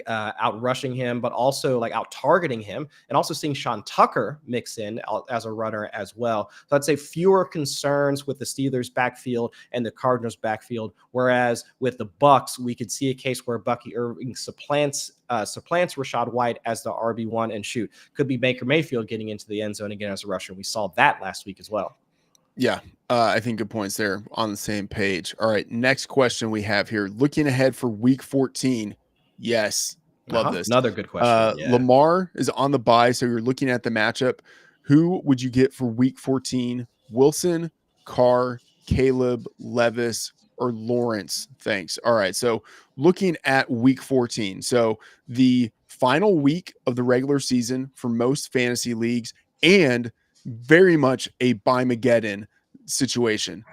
out rushing him, but also like out targeting him, and also seeing Sean Tucker mix in as a runner as well. So I'd say fewer concerns with the Steelers backfield and the Cardinals backfield. Whereas with the Bucks, we could see a case where Bucky Irving supplants Rachaad White as the RB1, and could be Baker Mayfield getting into the end zone again as a rusher. We saw that last week as well. Yeah, I think good points there, on the same page. All right, next question we have here. Looking ahead for week 14. Yes, love this. Another good question. Yeah. Lamar is on the bye, so you're looking at the matchup. Who would you get for week 14? Wilson, Carr, Caleb, Levis, or Lawrence? Thanks. All right, so looking at week 14. So the final week of the regular season for most fantasy leagues, and very much a bye-mageddon situation.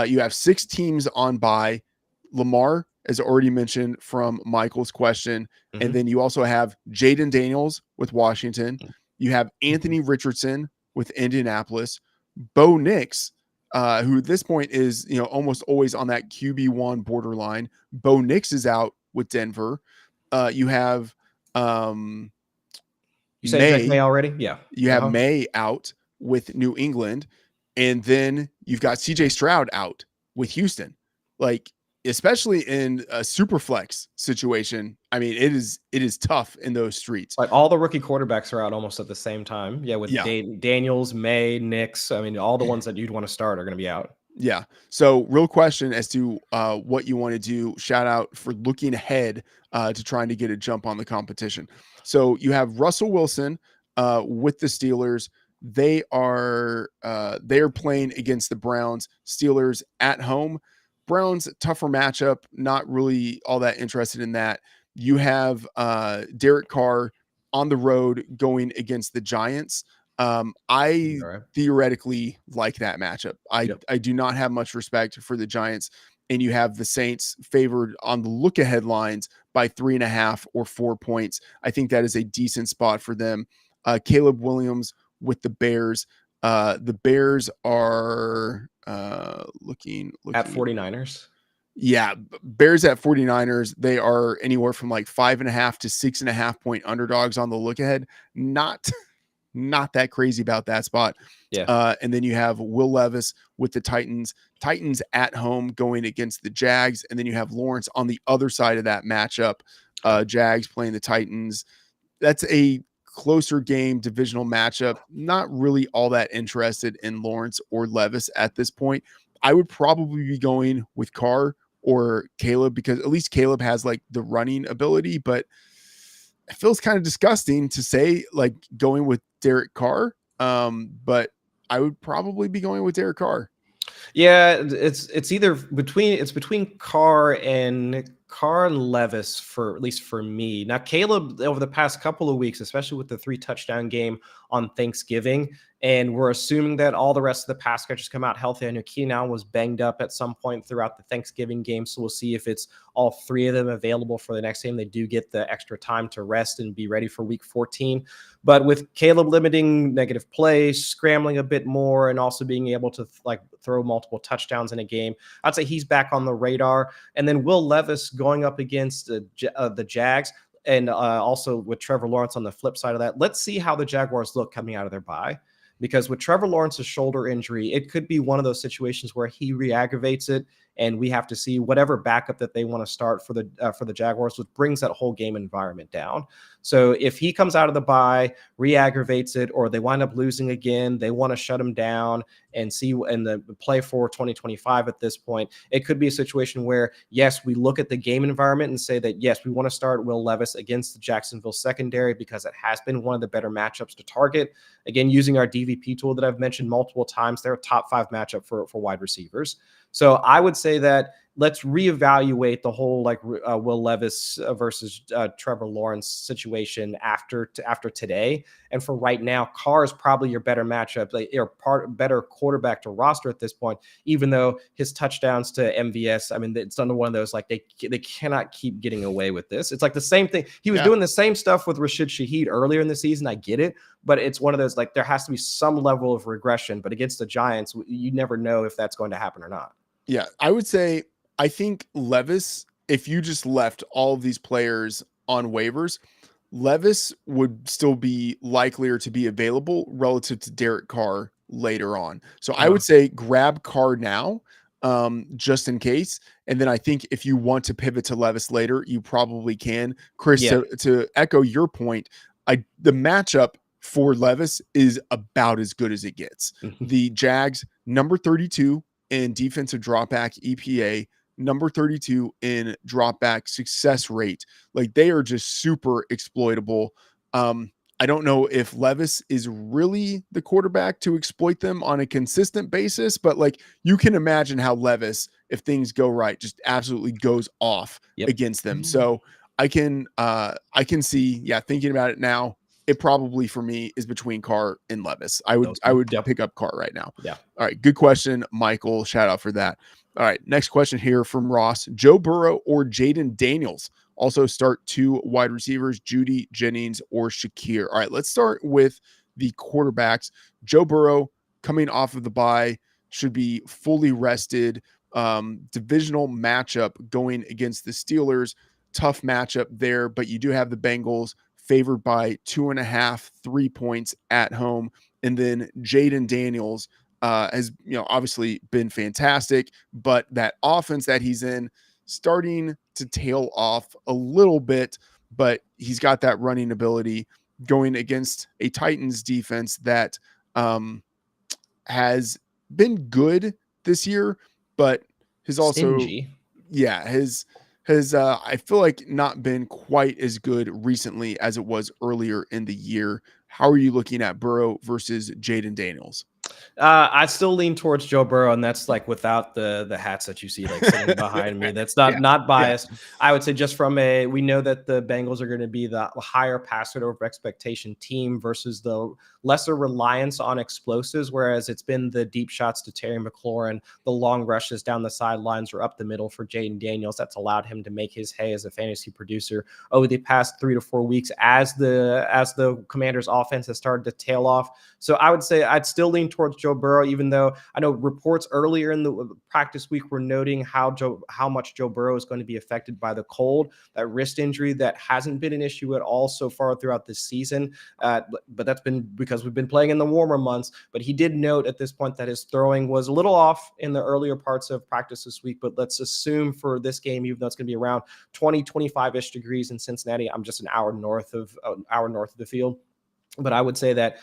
You have 6 teams on bye. Lamar, as already mentioned from Michael's question, and then you also have Jaden Daniels with Washington. You have Anthony Richardson with Indianapolis. Bo Nix, who at this point is almost always on that QB1 borderline. Bo Nix is out with Denver. You have you said Drake May already? Yeah. You have May out with New England, and then you've got CJ Stroud out with Houston. Like, especially in a super flex situation, I mean, it is tough in those streets. Like, all the rookie quarterbacks are out almost at the same time. Yeah, with Daniels, May, Nix. I mean, all the ones that you'd want to start are going to be out. Yeah. So real question as to what you want to do. Shout out for looking ahead to trying to get a jump on the competition. So you have Russell Wilson with the Steelers. They are playing against the Browns. Steelers at home. Browns, tougher matchup. Not really all that interested in that. You have Derek Carr on the road going against the Giants. I theoretically like that matchup. I do not have much respect for the Giants, and you have the Saints favored on the look ahead lines by 3.5 or 4 points. I think that is a decent spot for them. Caleb Williams with the Bears. The Bears are looking at 49ers. Yeah, Bears at 49ers. They are anywhere from like 5.5 to 6.5 point underdogs on the look ahead. Not that crazy about that spot. Yeah. And then you have Will Levis with the Titans. Titans at home going against the Jags. And then you have Lawrence on the other side of that matchup. Jags playing the Titans. That's a closer game, divisional matchup. Not really all that interested in Lawrence or Levis at this point. I would probably be going with Carr or Caleb, because at least Caleb has like the running ability, but it feels kind of disgusting to say like going with Derek Carr. But I would probably be going with Derek Carr. Yeah, it's either between Carr and Levis, for at least for me. Now, Caleb, over the past couple of weeks, especially with the 3 touchdown game on Thanksgiving, and we're assuming that all the rest of the pass catchers come out healthy. I know Keenan Allen was banged up at some point throughout the Thanksgiving game, so we'll see if it's all 3 of them available for the next game. They do get the extra time to rest and be ready for week 14. But with Caleb limiting negative plays, scrambling a bit more, and also being able to throw multiple touchdowns in a game, I'd say he's back on the radar. And then Will Levis going up against the Jags, and also with Trevor Lawrence on the flip side of that. Let's see how the Jaguars look coming out of their bye. Because with Trevor Lawrence's shoulder injury, it could be one of those situations where he re-aggravates it, and we have to see whatever backup that they want to start for the Jaguars, which brings that whole game environment down. So if he comes out of the bye, re-aggravates it, or they wind up losing again, they want to shut him down and see and the play for 2025 at this point. It could be a situation where, yes, we look at the game environment and say that, yes, we want to start Will Levis against the Jacksonville secondary because it has been one of the better matchups to target. Again, using our DVP tool that I've mentioned multiple times, they're a top 5 matchup for wide receivers. So I would say that let's reevaluate the whole Will Levis versus Trevor Lawrence situation after today. And for right now, Carr is probably your better matchup, better quarterback to roster at this point, even though his touchdowns to MVS, I mean, it's under one of those, like they cannot keep getting away with this. It's like the same thing. He was doing the same stuff with Rashid Shaheed earlier in the season. I get it, but it's one of those, like, there has to be some level of regression, but against the Giants, you never know if that's going to happen or not. Yeah, I would say, I think Levis, if you just left all of these players on waivers, Levis would still be likelier to be available relative to Derek Carr later on. So I would say grab Carr now, just in case. And then I think if you want to pivot to Levis later, you probably can. Chris, Yeah. to echo your point, the matchup for Levis is about as good as it gets. The Jags, number 32 in defensive dropback EPA, number 32 in dropback success rate. Like, they are just super exploitable. I don't know if Levis is really the quarterback to exploit them on a consistent basis, but like, you can imagine how Levis, if things go right, just absolutely goes off against them. So I can see, thinking about it now, it probably for me is between Carr and Levis. I would pick up Carr right now. Yeah. All right. Good question, Michael. Shout out for that. All right. Next question here from Ross: Joe Burrow or Jaden Daniels? Also start 2 wide receivers, Judy, Jennings, or Shakir. All right. Let's start with the quarterbacks. Joe Burrow, coming off of the bye, should be fully rested. Divisional matchup going against the Steelers. Tough matchup there, but you do have the Bengals favored by 2.5, 3 points at home. And then Jaden Daniels has, obviously been fantastic, but that offense that he's in starting to tail off a little bit, but he's got that running ability going against a Titans defense that has been good this year, but has also, Stingy. has I feel like not been quite as good recently as it was earlier in the year. How are you looking at Burrow versus Jaden Daniels? I still lean towards Joe Burrow, and that's like without the hats that you see like sitting behind me. That's not biased. I would say just from we know that the Bengals are going to be the higher passer over expectation team versus the lesser reliance on explosives, whereas it's been the deep shots to Terry McLaurin, the long rushes down the sidelines or up the middle for Jaden Daniels. That's allowed him to make his hay as a fantasy producer over the past 3 to 4 weeks as the Commanders' offense has started to tail off. So I would say I'd still lean towards Joe Burrow, even though I know reports earlier in the practice week were noting how much Joe Burrow is going to be affected by the cold, that wrist injury that hasn't been an issue at all so far throughout this season. But that's been because we've been playing in the warmer months. But he did note at this point that his throwing was a little off in the earlier parts of practice this week. But let's assume for this game, even though it's going to be around 20, 25-ish degrees in Cincinnati, I'm just an hour north of the field. But I would say that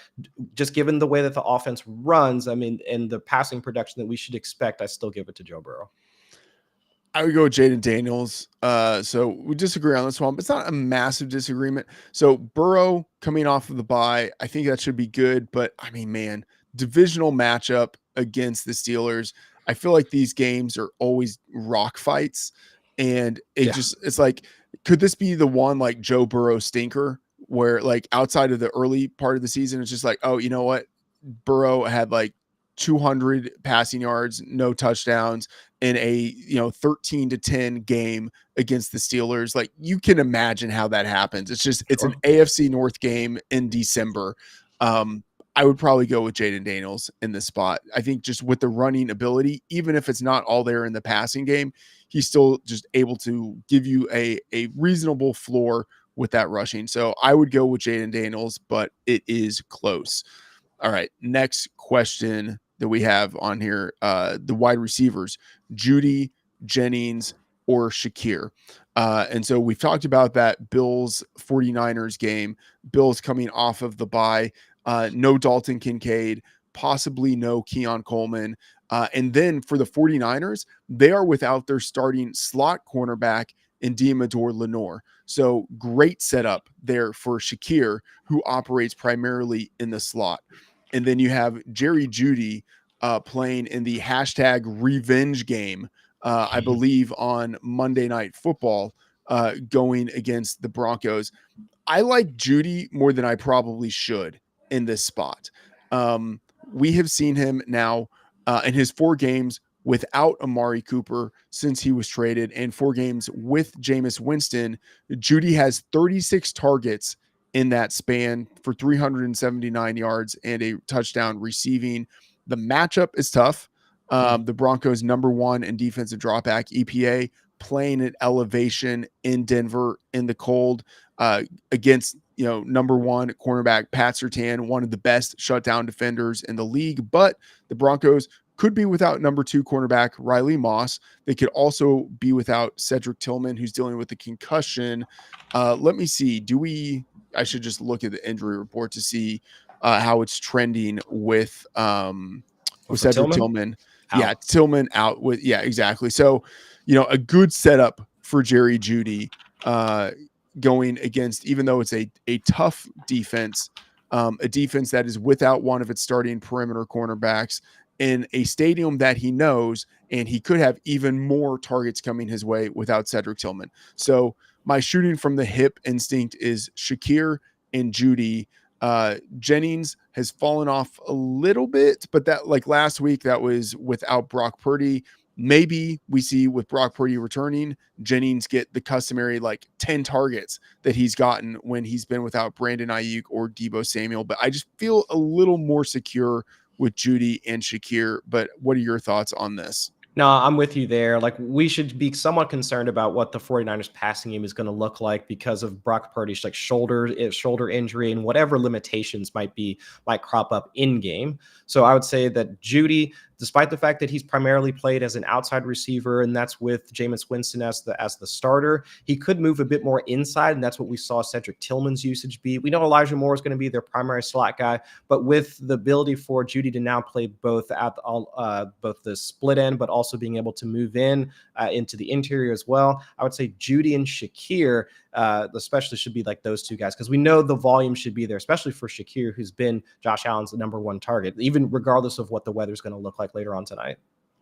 just given the way that the offense runs, I mean, and the passing production that we should expect, I still give it to Joe Burrow. I would go with Jaden Daniels. So we disagree on this one, but it's not a massive disagreement. So Burrow coming off of the bye, I think that should be good. But I mean, man, divisional matchup against the Steelers. I feel like these games are always rock fights. And it's like, could this be the one like Joe Burrow stinker where like outside of the early part of the season, it's just like, oh, you know what? Burrow had like 200 passing yards, no touchdowns in a 13-10 game against the Steelers. Like, you can imagine how that happens. It's an AFC North game in December. I would probably go with Jaden Daniels in this spot. I think just with the running ability, even if it's not all there in the passing game, he's still just able to give you a reasonable floor with that rushing. So I would go with Jaden Daniels, but it is close. All right, next question that we have on here, the wide receivers, Judy, Jennings, or Shakir. And so we've talked about that Bills 49ers game, Bills coming off of the bye, no Dalton Kincaid, possibly no Keon Coleman. And then for the 49ers, they are without their starting slot cornerback in Diamador Lenore. So great setup there for Shakir, who operates primarily in the slot. And then you have Jerry Jeudy playing in the hashtag revenge game, I believe on Monday Night Football, going against the Broncos. I like Jeudy more than I probably should in this spot. We have seen him now in his 4 games without Amari Cooper since he was traded, and 4 games with Jameis Winston. Jeudy has 36 targets in that span for 379 yards and a touchdown receiving. The matchup is tough. The Broncos number 1 in defensive dropback EPA, playing at elevation in Denver in the cold against, number one cornerback Pat Surtain, one of the best shutdown defenders in the league. But the Broncos could be without number two cornerback Riley Moss. They could also be without Cedric Tillman, who's dealing with a concussion. Let me see. I should just look at the injury report to see how it's trending with Cedric Tillman. Yeah, Tillman out with, yeah, exactly. So, a good setup for Jerry Jeudy going against, even though it's a tough defense, a defense that is without one of its starting perimeter cornerbacks in a stadium that he knows, and he could have even more targets coming his way without Cedric Tillman. So my shooting from the hip instinct is Shakir and Jeudy. Jennings has fallen off a little bit, but that, like last week, that was without Brock Purdy. Maybe we see with Brock Purdy returning, Jennings get the customary 10 targets that he's gotten when he's been without Brandon Ayuk or Deebo Samuel. But I just feel a little more secure with Jeudy and Shakir. But what are your thoughts on this? No, I'm with you there. We should be somewhat concerned about what the 49ers passing game is going to look like because of Brock Purdy's shoulder injury and whatever limitations might crop up in game. So I would say that Jeudy, despite the fact that he's primarily played as an outside receiver, and that's with Jameis Winston as the starter, he could move a bit more inside, and that's what we saw Cedric Tillman's usage be. We know Elijah Moore is going to be their primary slot guy, but with the ability for Jeudy to now play both at both the split end, but also being able to move into the interior as well, I would say Jeudy and Shakir especially should be those two guys, because we know the volume should be there, especially for Shakir, who's been Josh Allen's number one target, even regardless of what the weather's going to look like later on tonight.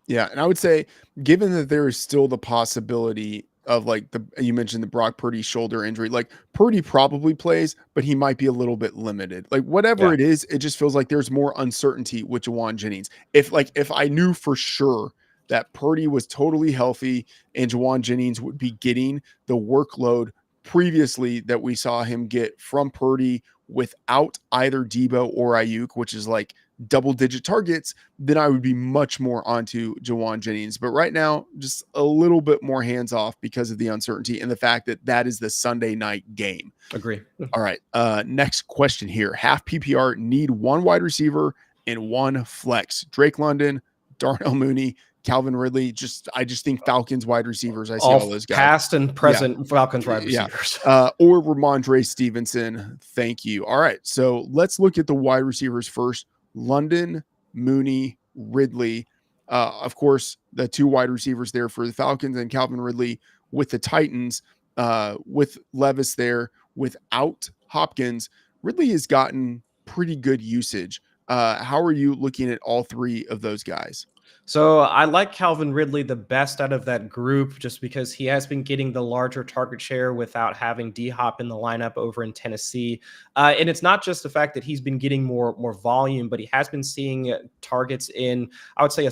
Yeah, and I would say, given that there is still the possibility of you mentioned the Brock Purdy shoulder injury, Purdy probably plays, but he might be a little bit limited. Whatever it is, it just feels like there's more uncertainty with Jauan Jennings. If I knew for sure that Purdy was totally healthy and Jauan Jennings would be getting the workload previously that we saw him get from Purdy without either Deebo or Ayuk, which is double-digit targets, then I would be much more onto Jauan Jennings. But right now, just a little bit more hands-off because of the uncertainty and the fact that is the Sunday night game. Agree. All right. Next question here. Half PPR need one wide receiver and one flex. Drake London, Darnell Mooney, Calvin Ridley. I just think Falcons wide receivers. I see all those guys. Past and present Falcons wide receivers. Or Ramondre Stevenson. Thank you. All right. So let's look at the wide receivers first. London, Mooney, Ridley. Of course, the two wide receivers there for the Falcons, and Calvin Ridley with the Titans, with Levis there, without Hopkins. Ridley has gotten pretty good usage. How are you looking at all three of those guys? So I like Calvin Ridley the best out of that group, just because he has been getting the larger target share without having D-Hop in the lineup over in Tennessee. And it's not just the fact that he's been getting more volume, but he has been seeing targets in, I would say, a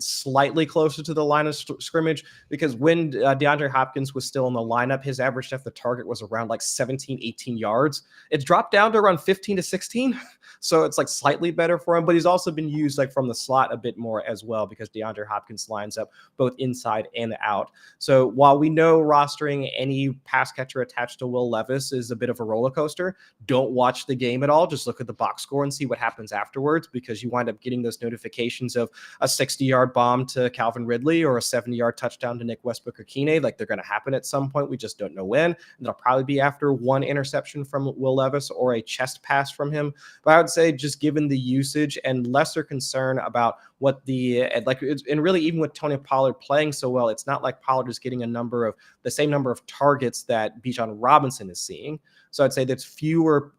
slightly closer to the line of scrimmage, because when DeAndre Hopkins was still in the lineup, his average depth of target was around 17, 18 yards. It's dropped down to around 15 to 16. So it's slightly better for him, but he's also been used from the slot a bit more as well, because DeAndre Hopkins lines up both inside and out. So while we know rostering any pass catcher attached to Will Levis is a bit of a roller coaster, don't watch the game at all. Just look at the box score and see what happens afterwards, because you wind up getting those notifications of a 60-yard bomb to Calvin Ridley or a 70-yard touchdown to Nick Westbrook-Ikhine. They're going to happen at some point. We just don't know when. And it'll probably be after one interception from Will Levis or a chest pass from him. But I would say, just given the usage and lesser concern about what and really, even with Tony Pollard playing so well, it's not like Pollard is getting the same number of targets that Bijan Robinson is seeing. So I'd say that's fewer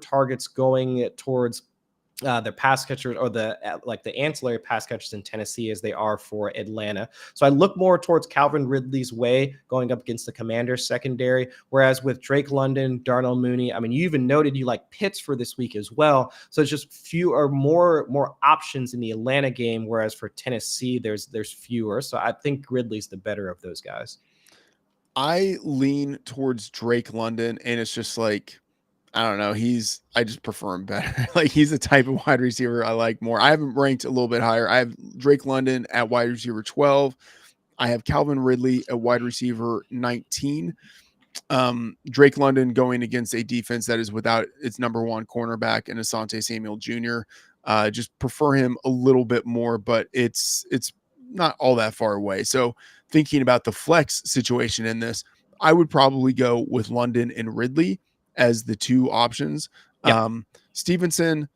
targets going towards the pass catchers, or the ancillary pass catchers in Tennessee, as they are for Atlanta. So I look more towards Calvin Ridley's way going up against the Commanders secondary. Whereas with Drake London, Darnell Mooney, I mean, you even noted you like Pitts for this week as well. So it's just more options in the Atlanta game. Whereas for Tennessee, there's fewer. So I think Ridley's the better of those guys. I lean towards Drake London, and it's just I don't know. I just prefer him better. He's the type of wide receiver I like more. I have him ranked a little bit higher. I have Drake London at wide receiver 12. I have Calvin Ridley at wide receiver 19. Drake London going against a defense that is without its number one cornerback and Asante Samuel Jr. Just prefer him a little bit more, but it's not all that far away. So thinking about the flex situation in this, I would probably go with London and Ridley as the two options. Yep. Stevenson,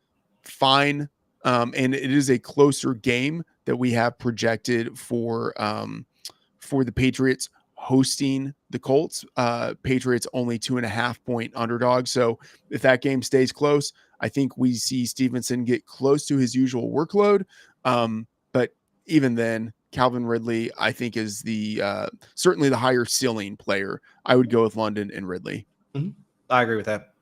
fine. And it is a closer game that we have projected for the Patriots hosting the Colts. Patriots only 2.5 point underdog. So if that game stays close, I think we see Stevenson get close to his usual workload. But even then, Calvin Ridley, I think, is the certainly the higher ceiling player. I would go with London and Ridley. Mm-hmm. I agree with that.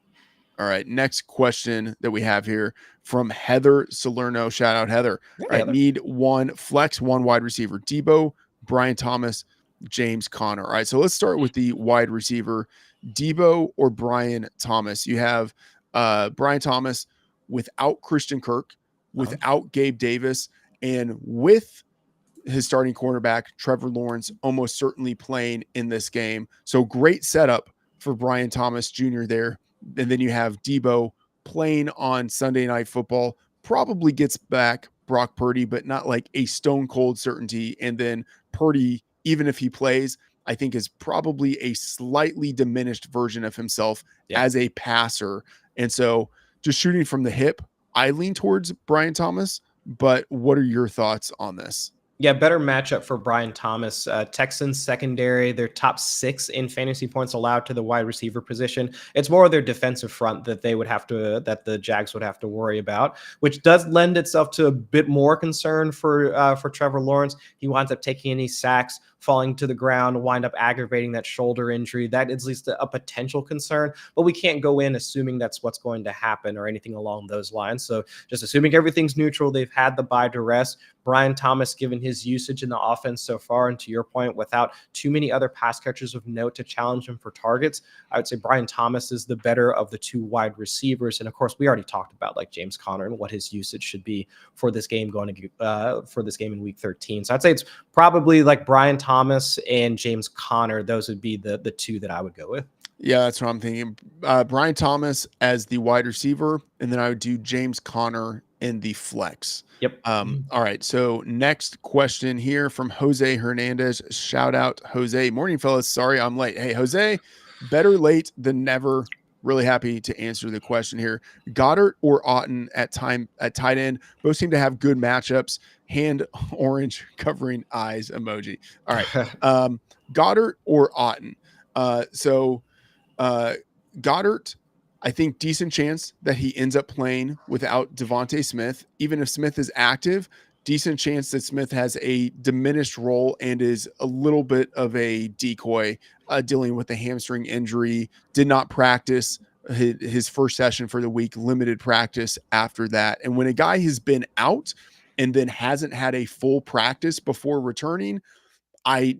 All right. Next question that we have here from Heather Salerno. Shout out, Heather. Yeah, All right. Heather. Need one flex, one wide receiver. Debo, Brian Thomas, James Conner. All right. So let's start with the wide receiver. Debo or Brian Thomas. You have Brian Thomas without Christian Kirk, without Gabe Davis, and with his starting cornerback, Trevor Lawrence, almost certainly playing in this game. So great setup for Brian Thomas Jr. there. And then you have Debo playing on Sunday Night Football, probably gets back Brock Purdy, but not like a stone cold certainty. And then Purdy, even if he plays, I think is probably a slightly diminished version of himself as a passer. And so just shooting from the hip, I lean towards Brian Thomas, but what are your thoughts on this? Yeah, better matchup for Brian Thomas. Texans secondary, they're top 6 in fantasy points allowed to the wide receiver position. It's more of their defensive front that that the Jags would have to worry about, which does lend itself to a bit more concern for Trevor Lawrence. He winds up taking any sacks, falling to the ground, wind up aggravating that shoulder injury. That is at least a potential concern, but we can't go in assuming that's what's going to happen or anything along those lines. So just assuming everything's neutral, they've had the bye to rest. Brian Thomas, given his usage in the offense so far, and to your point, without too many other pass catchers of note to challenge him for targets, I would say Brian Thomas is the better of the two wide receivers. And of course, we already talked about like James Conner and what his usage should be for this game for this game in Week 13. So I'd say it's probably like Brian Thomas and James Conner. Those would be the two that I would go with. Yeah, that's what I'm thinking. Brian Thomas as the wide receiver, and then I would do James Conner in the flex. Yep. All right. So next question here from Jose Hernandez. Shout out, Jose. Morning, fellas. Sorry I'm late. Hey, Jose, better late than never. Really happy to answer the question here. Goddard or Otton at tight end. Both seem to have good matchups. Hand orange covering eyes emoji. All right. Goddard or Otton. Goddard, I think decent chance that he ends up playing without Devontae Smith. Even if Smith is active, decent chance that Smith has a diminished role and is a little bit of a decoy, dealing with a hamstring injury, did not practice his first session for the week, limited practice after that. And when a guy has been out and then hasn't had a full practice before returning, I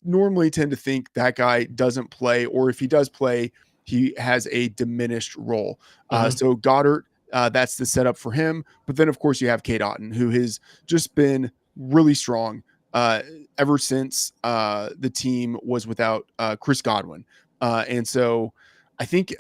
normally tend to think that guy doesn't play, or if he does play, he has a diminished role. So Goddard, that's the setup for him. But then, of course, you have Cade Otton, who has just been really strong ever since the team was without Chris Godwin. And so I think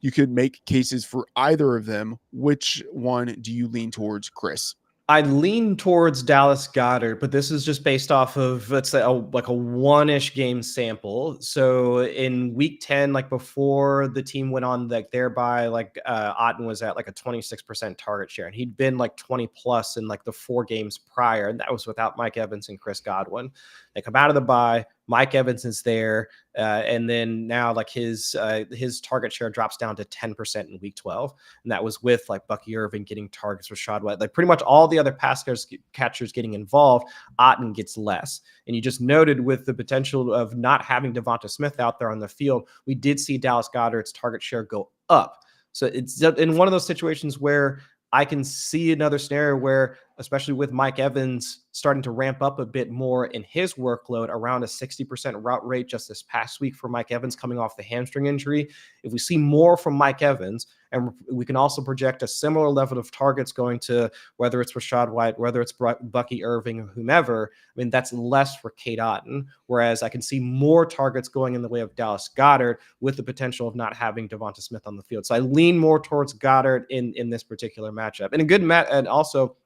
you could make cases for either of them. Which one do you lean towards, Chris? I lean towards Dallas Goedert, but this is just based off of, let's say, like a one-ish game sample. So in Week 10, like before the team went on like thereby, like Otton was at like a 26% target share, and he'd been like 20 plus in like the 4 games prior, and that was without Mike Evans and Chris Godwin. They come out of the bye. Mike Evans is there, and then now like his target share drops down to 10% in Week 12, and that was with like Bucky Irving getting targets, Rashad White, like pretty much all the other pass catchers getting involved. Otton gets less, and you just noted with the potential of not having Devonta Smith out there on the field, we did see Dallas Goedert's target share go up. So it's in one of those situations where I can see another scenario where especially with Mike Evans starting to ramp up a bit more in his workload, around a 60% route rate just this past week for Mike Evans coming off the hamstring injury. If we see more from Mike Evans, and we can also project a similar level of targets going to whether it's Rachaad White, whether it's Bucky Irving, or whomever, I mean, that's less for Cade Otton. Whereas I can see more targets going in the way of Dallas Goedert with the potential of not having Devonta Smith on the field. So I lean more towards Goddard in this particular matchup. And a good and also,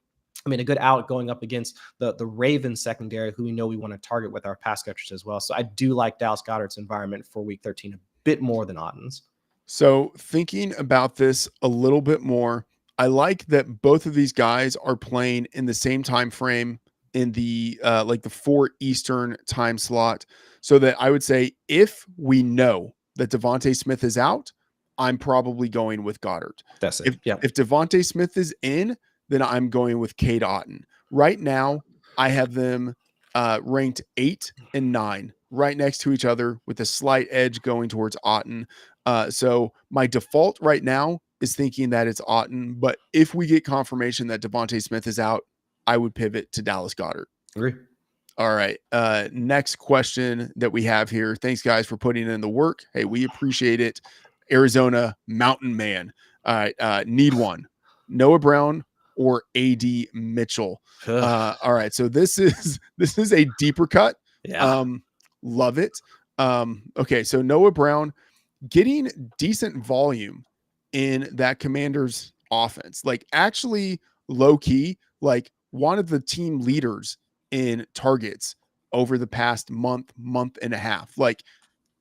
I mean, a good out going up against the Ravens secondary, who we know we want to target with our pass catchers as well. So I do like Dallas Goedert's environment for week 13 a bit more than Otton's. So thinking about this a little bit more, I like that both of these guys are playing in the same time frame in the like the 4 Eastern time slot. So that I would say if we know that Devonta Smith is out, I'm probably going with Goddard. That's it. If Devonta Smith is in, then I'm going with Cade Otton. Right now, I have them ranked 8 and 9, right next to each other, with a slight edge going towards Otton. So my default right now is thinking that it's Otton, but if we get confirmation that Devonta Smith is out, I would pivot to Dallas Goedert. Agree. All right. Next question that we have here. Thanks, guys, for putting in the work. Hey, we appreciate it. Arizona Mountain Man. All right. Need one. Noah Brown or AD Mitchell. All right. So this is a deeper cut. Yeah. Love it. Okay. So Noah Brown getting decent volume in that Commanders offense, like actually low key, like one of the team leaders in targets over the past month and a half, like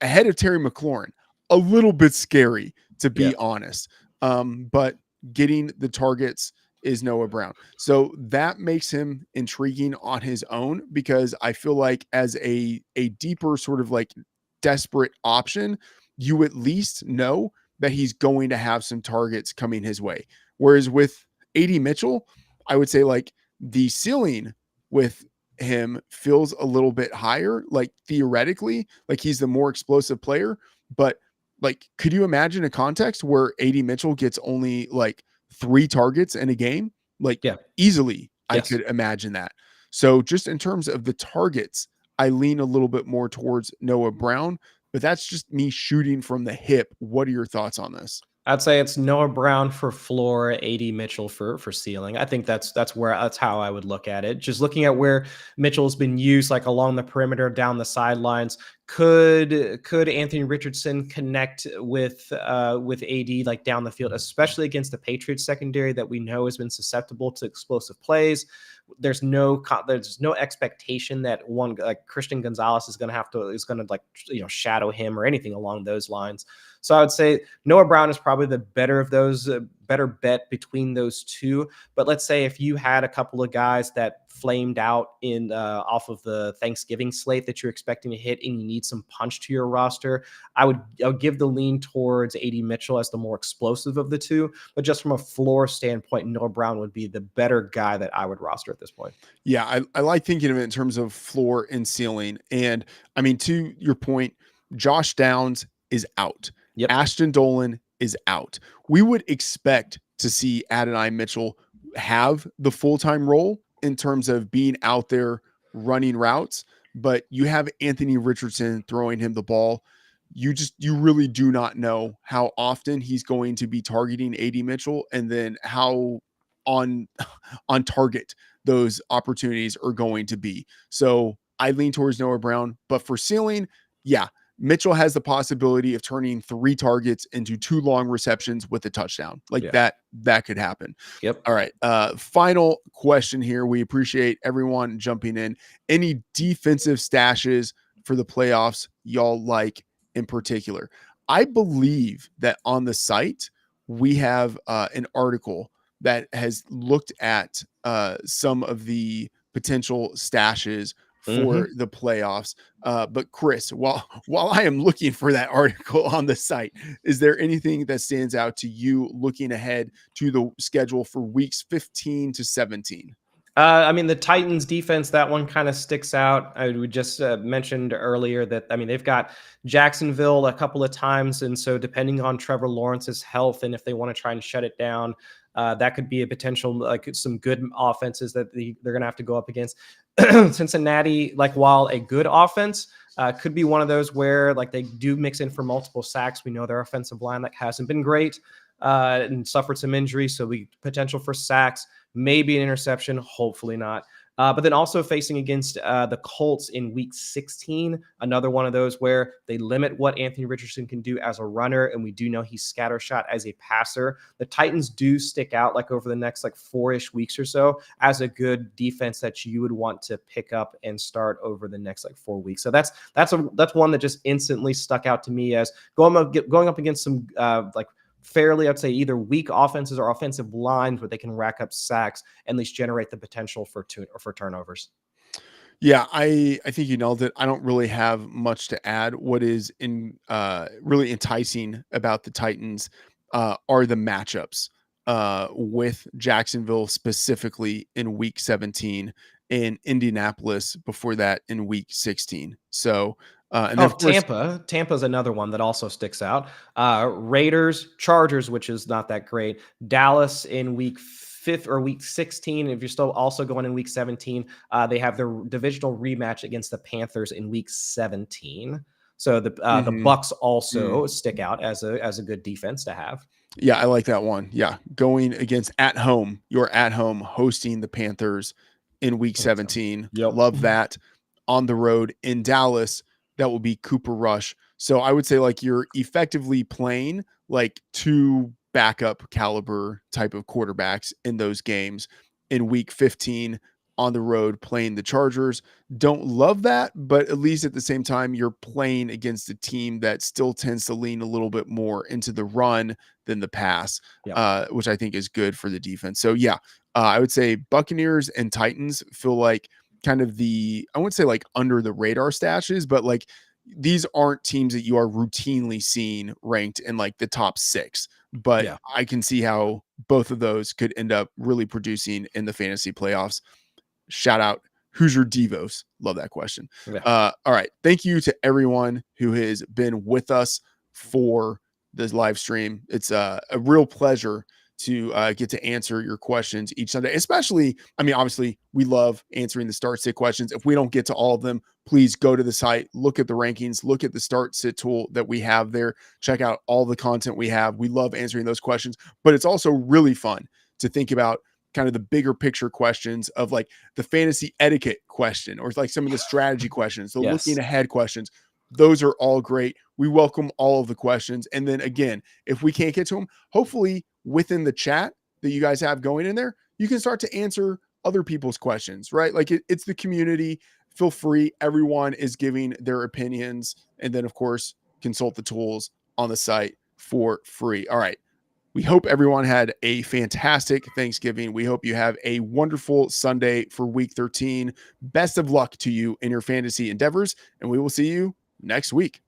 ahead of Terry McLaurin. A little bit scary, to be honest. But getting the targets is Noah Brown. So that makes him intriguing on his own, because I feel like as a deeper sort of like desperate option, you at least know that he's going to have some targets coming his way. Whereas with AD Mitchell, I would say like the ceiling with him feels a little bit higher, like theoretically, like he's the more explosive player. But like, could you imagine a context where AD Mitchell gets only like 3 targets in a game? Like easily, I could imagine that. So just in terms of the targets, I lean a little bit more towards Noah Brown, but that's just me shooting from the hip. What are your thoughts on this? I'd say it's Noah Brown for floor, AD Mitchell for ceiling. I think that's how I would look at it. Just looking at where Mitchell's been used, like along the perimeter, down the sidelines. Could Anthony Richardson connect with AD like down the field, especially against the Patriots secondary that we know has been susceptible to explosive plays? There's no expectation that one like Christian Gonzalez is going to like shadow him or anything along those lines. So I would say Noah Brown is probably the better of those, better bet between those two. But let's say if you had a couple of guys that flamed out in off of the Thanksgiving slate that you're expecting to hit, and you need some punch to your roster, I would give the lean towards AD Mitchell as the more explosive of the two. But just from a floor standpoint, Noah Brown would be the better guy that I would roster at this point. Yeah, I like thinking of it in terms of floor and ceiling. And I mean, to your point, Josh Downs is out. Ashton Dolan is out. We would expect to see Adonai Mitchell have the full-time role in terms of being out there running routes, but you have Anthony Richardson throwing him the ball. You really do not know how often he's going to be targeting AD Mitchell, and then how on target those opportunities are going to be. So I lean towards Noah Brown, but for ceiling, Mitchell has the possibility of turning 3 targets into 2 long receptions with a touchdown. Like that could happen. All right. Final question here. We appreciate everyone jumping in. Any defensive stashes for the playoffs y'all like in particular? I believe that on the site we have an article that has looked at some of the potential stashes for the playoffs. But Chris, while I am looking for that article on the site, is there anything that stands out to you looking ahead to the schedule for weeks 15 to 17? I mean, the Titans defense, that one kind of sticks out. I would just mentioned earlier that, I mean, they've got Jacksonville a couple of times. And so depending on Trevor Lawrence's health and if they want to try and shut it down, That could be a potential, like some good offenses that they're going to have to go up against. Cincinnati, like while a good offense, could be one of those where like they do mix in for multiple sacks. We know their offensive line like hasn't been great and suffered some injuries, so we potential for sacks, maybe an interception, hopefully not. But then also facing against the Colts in week 16, another one of those where they limit what Anthony Richardson can do as a runner. And we do know he's scattershot as a passer. The Titans do stick out like over the next like 4-ish weeks or so as a good defense that you would want to pick up and start over the next like 4 weeks. So that's one that just instantly stuck out to me as going up against some like fairly, I'd say, either weak offenses or offensive lines where they can rack up sacks and at least generate the potential for turnovers. Yeah, I think you nailed it. I don't really have much to add. What is really enticing about the Titans are the matchups with Jacksonville specifically in week 17 and Indianapolis before that in week 16. So and then of course Tampa's another one that also sticks out. Raiders, Chargers, which is not that great. Dallas in week 5 or week 16. If you're still also going in week 17, they have their divisional rematch against the Panthers in week 17. So the Bucks also stick out as a good defense to have. Yeah, I like that one. Yeah, going against at home, you're at home hosting the Panthers in week 17. Yep. Love that. On the road in Dallas, that will be Cooper Rush. So I would say like you're effectively playing like two backup caliber type of quarterbacks in those games in week 15 on the road playing the Chargers. Don't love that, but at least at the same time, you're playing against a team that still tends to lean a little bit more into the run than the pass, which I think is good for the defense. So yeah, I would say Buccaneers and Titans feel like kind of I wouldn't say like under the radar stashes, but like these aren't teams that you are routinely seeing ranked in like the top 6. But I can see how both of those could end up really producing in the fantasy playoffs. Shout out Hoosier Devos. Love that question. All right. Thank you to everyone who has been with us for this live stream. It's a real pleasure to get to answer your questions each Sunday, especially, I mean, obviously we love answering the start sit questions. If we don't get to all of them, please go to the site, look at the rankings, look at the start sit tool that we have there, check out all the content we have. We love answering those questions, but it's also really fun to think about kind of the bigger picture questions of like the fantasy etiquette question or like some of the strategy questions, the looking ahead questions. Those are all great. We welcome all of the questions. And then again, if we can't get to them, hopefully within the chat that you guys have going in there, you can start to answer other people's questions, right? Like it's the community. Feel free. Everyone is giving their opinions. And then of course, consult the tools on the site for free. All right. We hope everyone had a fantastic Thanksgiving. We hope you have a wonderful Sunday for week 13. Best of luck to you in your fantasy endeavors, and we will see you next week.